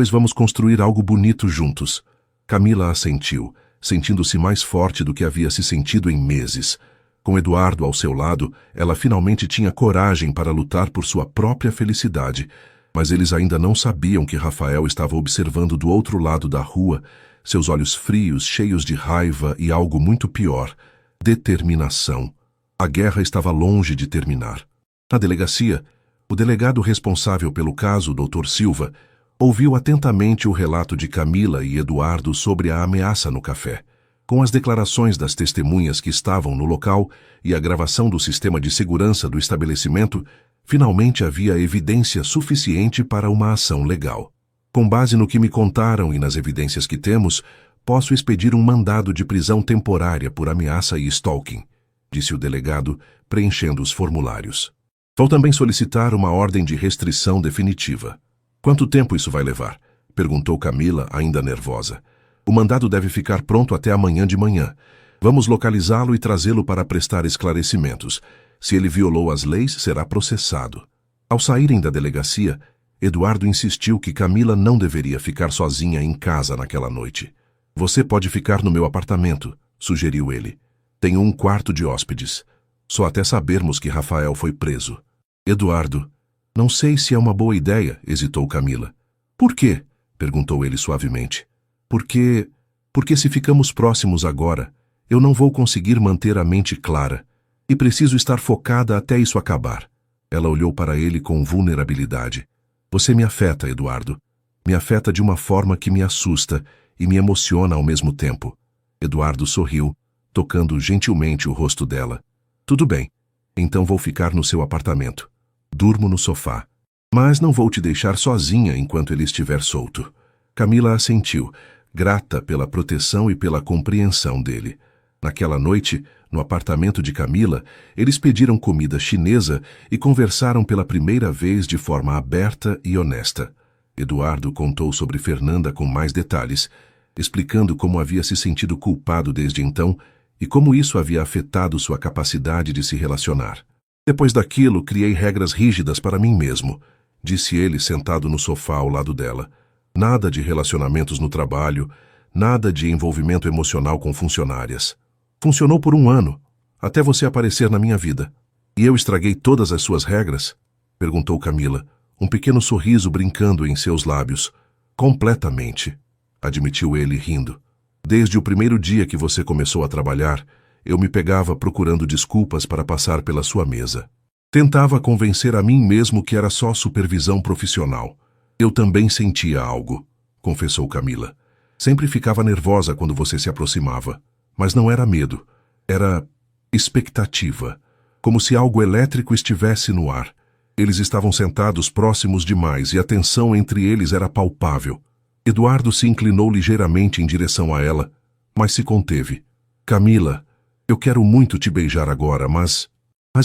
vamos construir algo bonito juntos. Camila assentiu, sentindo-se mais forte do que havia se sentido em meses. Com Eduardo ao seu lado, ela finalmente tinha coragem para lutar por sua própria felicidade, mas eles ainda não sabiam que Rafael estava observando do outro lado da rua, seus olhos frios, cheios de raiva e algo muito pior, determinação. A guerra estava longe de terminar. Na delegacia, o delegado responsável pelo caso, Dr. Silva, ouviu atentamente o relato de Camila e Eduardo sobre a ameaça no café. Com as declarações das testemunhas que estavam no local e a gravação do sistema de segurança do estabelecimento, finalmente havia evidência suficiente para uma ação legal. Com base no que me contaram e nas evidências que temos, posso expedir um mandado de prisão temporária por ameaça e stalking, disse o delegado, preenchendo os formulários. Vou também solicitar uma ordem de restrição definitiva. Quanto tempo isso vai levar? Perguntou Camila, ainda nervosa. O mandado deve ficar pronto até amanhã de manhã. Vamos localizá-lo e trazê-lo para prestar esclarecimentos. Se ele violou as leis, será processado. Ao saírem da delegacia, Eduardo insistiu que Camila não deveria ficar sozinha em casa naquela noite. Você pode ficar no meu apartamento, sugeriu ele. Tenho um quarto de hóspedes. Só até sabermos que Rafael foi preso. Eduardo, não sei se é uma boa ideia, hesitou Camila. Por quê? Perguntou ele suavemente. Porque se ficamos próximos agora, eu não vou conseguir manter a mente clara. E preciso estar focada até isso acabar. Ela olhou para ele com vulnerabilidade. Você me afeta, Eduardo. Me afeta de uma forma que me assusta e me emociona ao mesmo tempo. Eduardo sorriu, tocando gentilmente o rosto dela. Tudo bem, então vou ficar no seu apartamento. Durmo no sofá. Mas não vou te deixar sozinha enquanto ele estiver solto. Camila assentiu, grata pela proteção e pela compreensão dele. Naquela noite, no apartamento de Camila, eles pediram comida chinesa e conversaram pela primeira vez de forma aberta e honesta. Eduardo contou sobre Fernanda com mais detalhes, explicando como havia se sentido culpado desde então e como isso havia afetado sua capacidade de se relacionar. Depois daquilo, criei regras rígidas para mim mesmo, disse ele sentado no sofá ao lado dela. Nada de relacionamentos no trabalho, nada de envolvimento emocional com funcionárias. Funcionou por 1 ano, até você aparecer na minha vida. E eu estraguei todas as suas regras? Perguntou Camila, um pequeno sorriso brincando em seus lábios. Completamente, admitiu ele rindo. Desde o primeiro dia que você começou a trabalhar, eu me pegava procurando desculpas para passar pela sua mesa. Tentava convencer a mim mesmo que era só supervisão profissional. Eu também sentia algo, confessou Camila. Sempre ficava nervosa quando você se aproximava. Mas não era medo, era expectativa. Como se algo elétrico estivesse no ar. Eles estavam sentados próximos demais e a tensão entre eles era palpável. Eduardo se inclinou ligeiramente em direção a ela, mas se conteve. Camila, eu quero muito te beijar agora, mas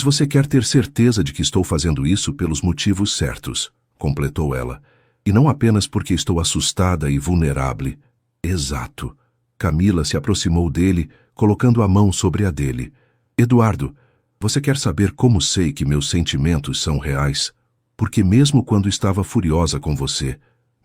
você quer ter certeza de que estou fazendo isso pelos motivos certos, completou ela. E não apenas porque estou assustada e vulnerável. Exato. Camila se aproximou dele, colocando a mão sobre a dele. Eduardo, você quer saber como sei que meus sentimentos são reais? Porque mesmo quando estava furiosa com você,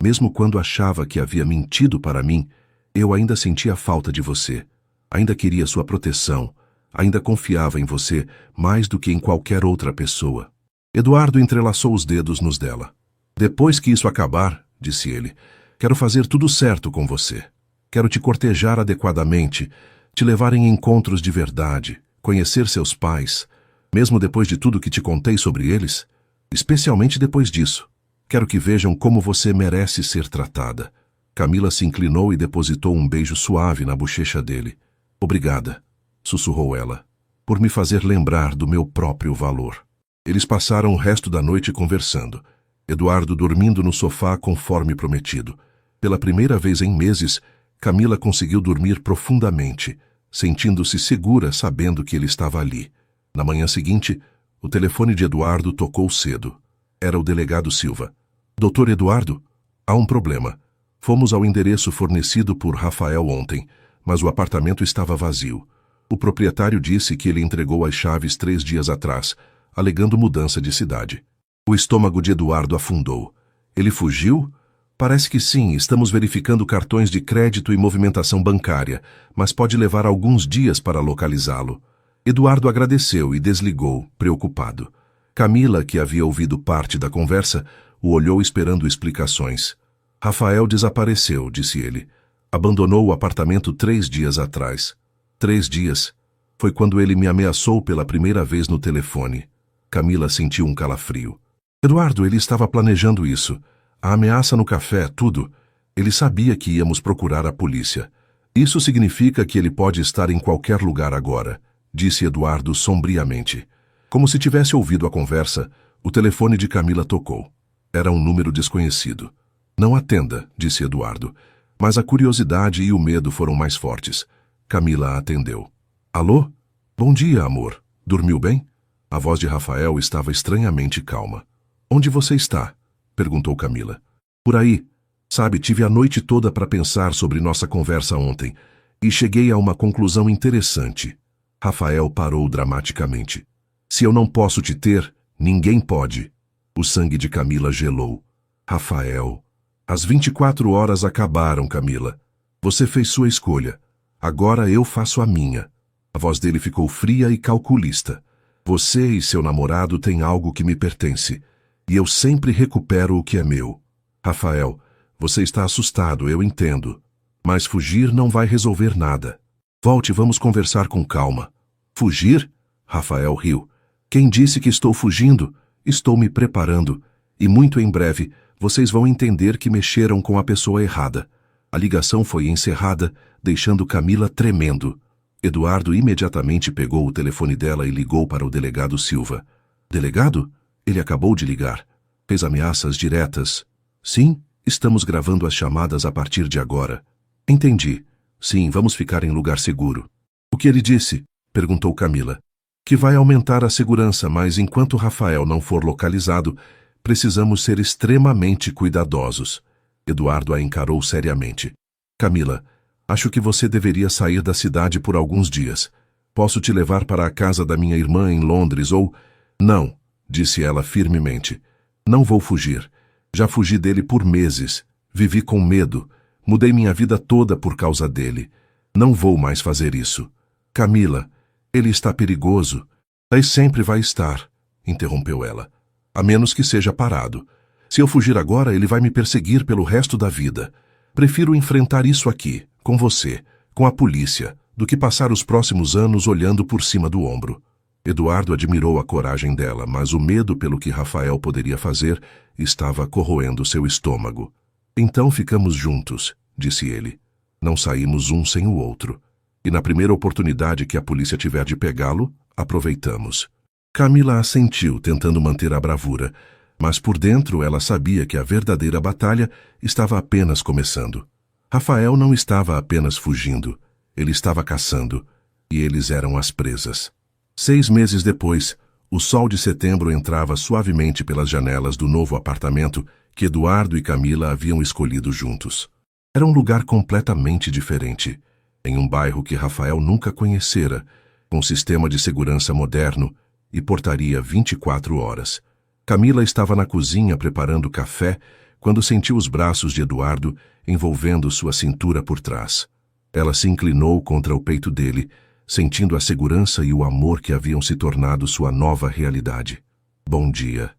mesmo quando achava que havia mentido para mim, eu ainda sentia falta de você. Ainda queria sua proteção, ainda confiava em você mais do que em qualquer outra pessoa. Eduardo entrelaçou os dedos nos dela. Depois que isso acabar, disse ele, quero fazer tudo certo com você. Quero te cortejar adequadamente, te levar em encontros de verdade, conhecer seus pais, mesmo depois de tudo que te contei sobre eles, especialmente depois disso. Quero que vejam como você merece ser tratada. Camila se inclinou e depositou um beijo suave na bochecha dele. Obrigada, sussurrou ela, por me fazer lembrar do meu próprio valor. Eles passaram o resto da noite conversando, Eduardo dormindo no sofá conforme prometido. Pela primeira vez em meses, Camila conseguiu dormir profundamente, sentindo-se segura sabendo que ele estava ali. Na manhã seguinte, o telefone de Eduardo tocou cedo. Era o delegado Silva. Doutor Eduardo, há um problema. Fomos ao endereço fornecido por Rafael ontem, mas o apartamento estava vazio. O proprietário disse que ele entregou as chaves 3 dias atrás, alegando mudança de cidade. O estômago de Eduardo afundou. Ele fugiu? Parece que sim, estamos verificando cartões de crédito e movimentação bancária, mas pode levar alguns dias para localizá-lo. Eduardo agradeceu e desligou, preocupado. Camila, que havia ouvido parte da conversa, o olhou esperando explicações. Rafael desapareceu, disse ele. Abandonou o apartamento 3 dias atrás. 3 dias. Foi quando ele me ameaçou pela primeira vez no telefone. Camila sentiu um calafrio. Eduardo, ele estava planejando isso. A ameaça no café, tudo. Ele sabia que íamos procurar a polícia. Isso significa que ele pode estar em qualquer lugar agora, disse Eduardo sombriamente. Como se tivesse ouvido a conversa, o telefone de Camila tocou. Era um número desconhecido. Não atenda, disse Eduardo. Mas a curiosidade e o medo foram mais fortes. Camila atendeu. Alô? Bom dia, amor. Dormiu bem? A voz de Rafael estava estranhamente calma. Onde você está? Perguntou Camila. Por aí. Sabe, tive a noite toda para pensar sobre nossa conversa ontem e cheguei a uma conclusão interessante. Rafael parou dramaticamente. Se eu não posso te ter, ninguém pode. O sangue de Camila gelou. Rafael. As 24 horas acabaram, Camila. Você fez sua escolha. Agora eu faço a minha. A voz dele ficou fria e calculista. Você e seu namorado têm algo que me pertence. E eu sempre recupero o que é meu. Rafael, você está assustado, eu entendo. Mas fugir não vai resolver nada. Volte, vamos conversar com calma. Fugir? Rafael riu. Quem disse que estou fugindo? Estou me preparando. E muito em breve, vocês vão entender que mexeram com a pessoa errada. A ligação foi encerrada, deixando Camila tremendo. Eduardo imediatamente pegou o telefone dela e ligou para o delegado Silva. Delegado? Ele acabou de ligar. Fez ameaças diretas. Sim, estamos gravando as chamadas a partir de agora. Entendi. Sim, vamos ficar em lugar seguro. O que ele disse? Perguntou Camila. Que vai aumentar a segurança, mas enquanto Rafael não for localizado, precisamos ser extremamente cuidadosos. Eduardo a encarou seriamente. Camila, acho que você deveria sair da cidade por alguns dias. Posso te levar para a casa da minha irmã em Londres ou... Não, disse ela firmemente. Não vou fugir. Já fugi dele por meses. Vivi com medo. Mudei minha vida toda por causa dele. Não vou mais fazer isso. Camila, ele está perigoso. E sempre vai estar, interrompeu ela. A menos que seja parado. Se eu fugir agora, ele vai me perseguir pelo resto da vida. Prefiro enfrentar isso aqui, com você, com a polícia, do que passar os próximos anos olhando por cima do ombro. Eduardo admirou a coragem dela, mas o medo pelo que Rafael poderia fazer estava corroendo seu estômago. Então ficamos juntos, disse ele. Não saímos um sem o outro. E na primeira oportunidade que a polícia tiver de pegá-lo, aproveitamos. Camila assentiu, tentando manter a bravura, mas por dentro ela sabia que a verdadeira batalha estava apenas começando. Rafael não estava apenas fugindo, ele estava caçando, e eles eram as presas. 6 meses depois, o sol de setembro entrava suavemente pelas janelas do novo apartamento que Eduardo e Camila haviam escolhido juntos. Era um lugar completamente diferente, em um bairro que Rafael nunca conhecera, com sistema de segurança moderno e portaria 24 horas. Camila estava na cozinha preparando café quando sentiu os braços de Eduardo envolvendo sua cintura por trás. Ela se inclinou contra o peito dele, sentindo a segurança e o amor que haviam se tornado sua nova realidade. Bom dia,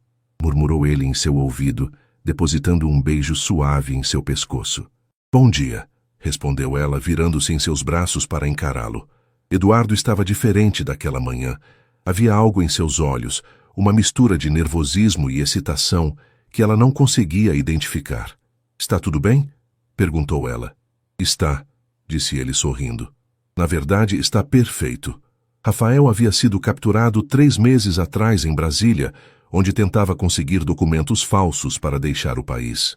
murmurou ele em seu ouvido, depositando um beijo suave em seu pescoço. Bom dia, respondeu ela, virando-se em seus braços para encará-lo. Eduardo estava diferente daquela manhã. Havia algo em seus olhos, uma mistura de nervosismo e excitação que ela não conseguia identificar. Está tudo bem? Perguntou ela. Está, disse ele sorrindo. Na verdade, está perfeito. Rafael havia sido capturado 3 meses atrás em Brasília, onde tentava conseguir documentos falsos para deixar o país.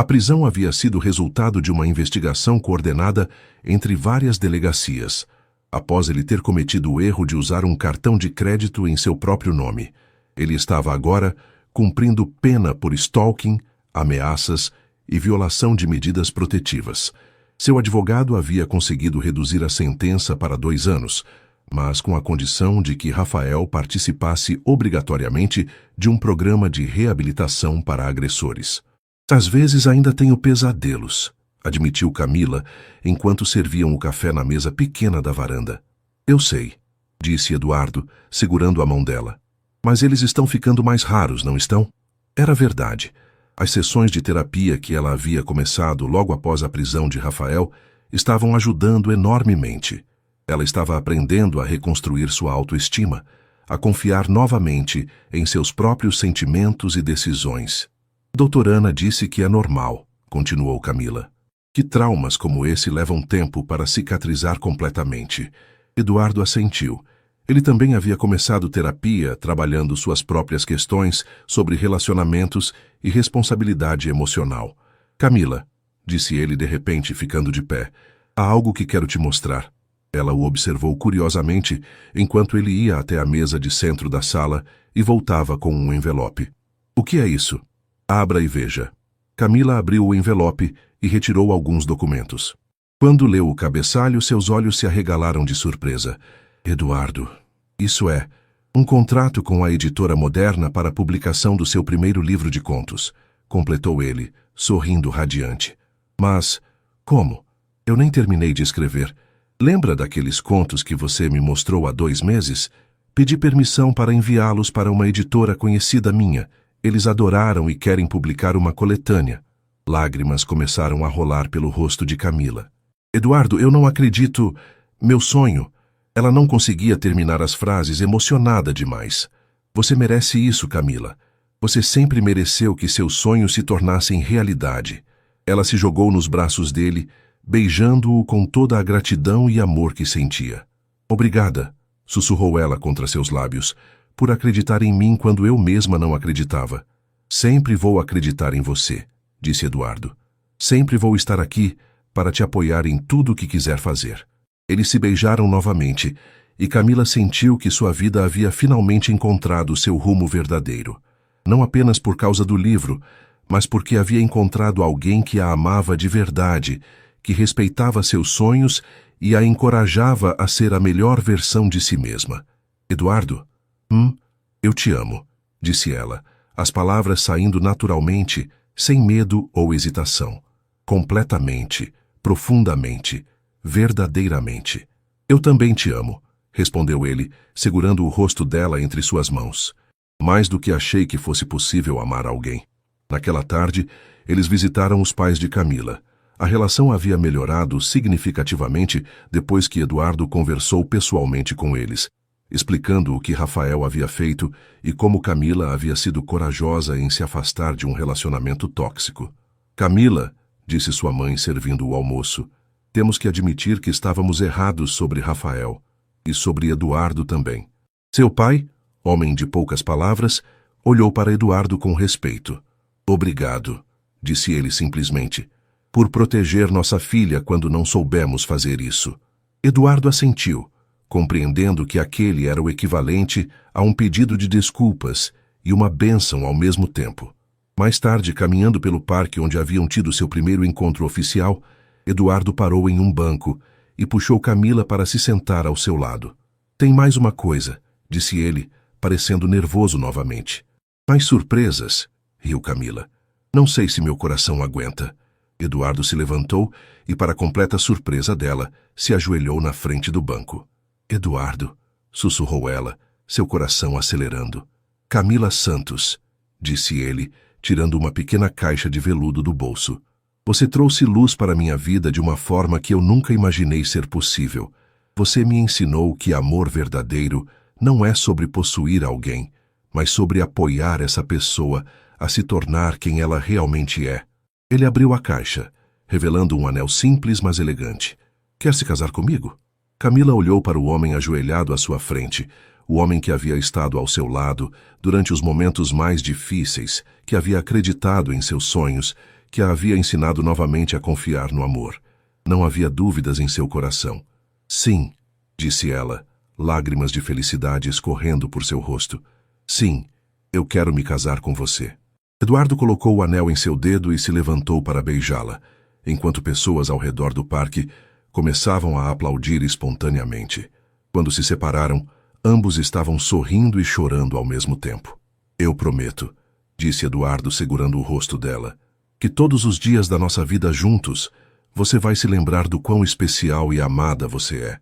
A prisão havia sido resultado de uma investigação coordenada entre várias delegacias, após ele ter cometido o erro de usar um cartão de crédito em seu próprio nome. Ele estava agora cumprindo pena por stalking, ameaças e violação de medidas protetivas. Seu advogado havia conseguido reduzir a sentença para 2 anos, mas com a condição de que Rafael participasse obrigatoriamente de um programa de reabilitação para agressores. Às vezes ainda tenho pesadelos, admitiu Camila, enquanto serviam o café na mesa pequena da varanda. Eu sei, disse Eduardo, segurando a mão dela. Mas eles estão ficando mais raros, não estão? Era verdade. As sessões de terapia que ela havia começado logo após a prisão de Rafael estavam ajudando enormemente. Ela estava aprendendo a reconstruir sua autoestima, a confiar novamente em seus próprios sentimentos e decisões. Doutora Ana disse que é normal, continuou Camila. Que traumas como esse levam tempo para cicatrizar completamente. Eduardo assentiu. Ele também havia começado terapia, trabalhando suas próprias questões sobre relacionamentos e responsabilidade emocional. Camila, disse ele de repente, ficando de pé, há algo que quero te mostrar. Ela o observou curiosamente enquanto ele ia até a mesa de centro da sala e voltava com um envelope. O que é isso? Abra e veja. Camila abriu o envelope e retirou alguns documentos. Quando leu o cabeçalho, seus olhos se arregalaram de surpresa. Eduardo, isso é, um contrato com a editora Moderna para a publicação do seu primeiro livro de contos, completou ele, sorrindo radiante. Mas, como? Eu nem terminei de escrever. Lembra daqueles contos que você me mostrou há 2 meses? Pedi permissão para enviá-los para uma editora conhecida minha. Eles adoraram e querem publicar uma coletânea. Lágrimas começaram a rolar pelo rosto de Camila. Eduardo, eu não acredito. Meu sonho. Ela não conseguia terminar as frases, emocionada demais. Você merece isso, Camila. Você sempre mereceu que seus sonhos se tornassem realidade. Ela se jogou nos braços dele, beijando-o com toda a gratidão e amor que sentia. Obrigada, sussurrou ela contra seus lábios, por acreditar em mim quando eu mesma não acreditava. Sempre vou acreditar em você, disse Eduardo. Sempre vou estar aqui para te apoiar em tudo o que quiser fazer. Eles se beijaram novamente, e Camila sentiu que sua vida havia finalmente encontrado seu rumo verdadeiro. Não apenas por causa do livro, mas porque havia encontrado alguém que a amava de verdade, que respeitava seus sonhos e a encorajava a ser a melhor versão de si mesma. Eduardo, eu te amo, disse ela, as palavras saindo naturalmente, sem medo ou hesitação. Completamente, profundamente, verdadeiramente. Eu também te amo, respondeu ele, segurando o rosto dela entre suas mãos. Mais do que achei que fosse possível amar alguém. Naquela tarde, eles visitaram os pais de Camila. A relação havia melhorado significativamente depois que Eduardo conversou pessoalmente com eles, explicando o que Rafael havia feito e como Camila havia sido corajosa em se afastar de um relacionamento tóxico. Camila, disse sua mãe servindo o almoço, temos que admitir que estávamos errados sobre Rafael e sobre Eduardo também. Seu pai, homem de poucas palavras, olhou para Eduardo com respeito. Obrigado, disse ele simplesmente, por proteger nossa filha quando não soubemos fazer isso. Eduardo assentiu, compreendendo que aquele era o equivalente a um pedido de desculpas e uma bênção ao mesmo tempo. Mais tarde, caminhando pelo parque onde haviam tido seu primeiro encontro oficial, Eduardo parou em um banco e puxou Camila para se sentar ao seu lado. Tem mais uma coisa, disse ele, parecendo nervoso novamente. Mais surpresas, riu Camila. Não sei se meu coração aguenta. Eduardo se levantou e, para completa surpresa dela, se ajoelhou na frente do banco. Eduardo, sussurrou ela, seu coração acelerando. Camila Santos, disse ele, tirando uma pequena caixa de veludo do bolso. Você trouxe luz para minha vida de uma forma que eu nunca imaginei ser possível. Você me ensinou que amor verdadeiro não é sobre possuir alguém, mas sobre apoiar essa pessoa a se tornar quem ela realmente é. Ele abriu a caixa, revelando um anel simples, mas elegante. Quer se casar comigo? Camila olhou para o homem ajoelhado à sua frente, o homem que havia estado ao seu lado durante os momentos mais difíceis, que havia acreditado em seus sonhos, que a havia ensinado novamente a confiar no amor. Não havia dúvidas em seu coração. Sim, disse ela, lágrimas de felicidade escorrendo por seu rosto. Sim, eu quero me casar com você. Eduardo colocou o anel em seu dedo e se levantou para beijá-la, enquanto pessoas ao redor do parque começavam a aplaudir espontaneamente. Quando se separaram, ambos estavam sorrindo e chorando ao mesmo tempo. Eu prometo, disse Eduardo segurando o rosto dela, que todos os dias da nossa vida juntos, você vai se lembrar do quão especial e amada você é.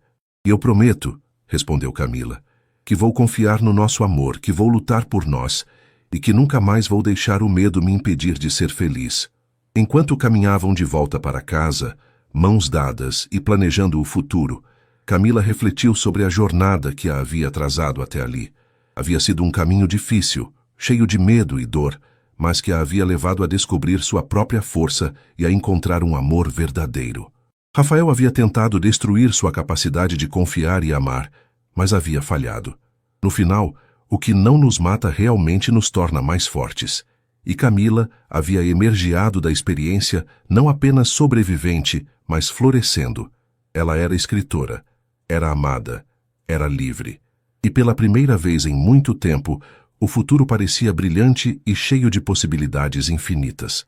E eu prometo, respondeu Camila, que vou confiar no nosso amor, que vou lutar por nós e que nunca mais vou deixar o medo me impedir de ser feliz. Enquanto caminhavam de volta para casa, mãos dadas e planejando o futuro, Camila refletiu sobre a jornada que a havia trazado até ali. Havia sido um caminho difícil, cheio de medo e dor, mas que a havia levado a descobrir sua própria força e a encontrar um amor verdadeiro. Rafael havia tentado destruir sua capacidade de confiar e amar, mas havia falhado. No final, o que não nos mata realmente nos torna mais fortes. E Camila havia emergiado da experiência não apenas sobrevivente, mas florescendo. Ela era escritora, era amada, era livre. E pela primeira vez em muito tempo, o futuro parecia brilhante e cheio de possibilidades infinitas.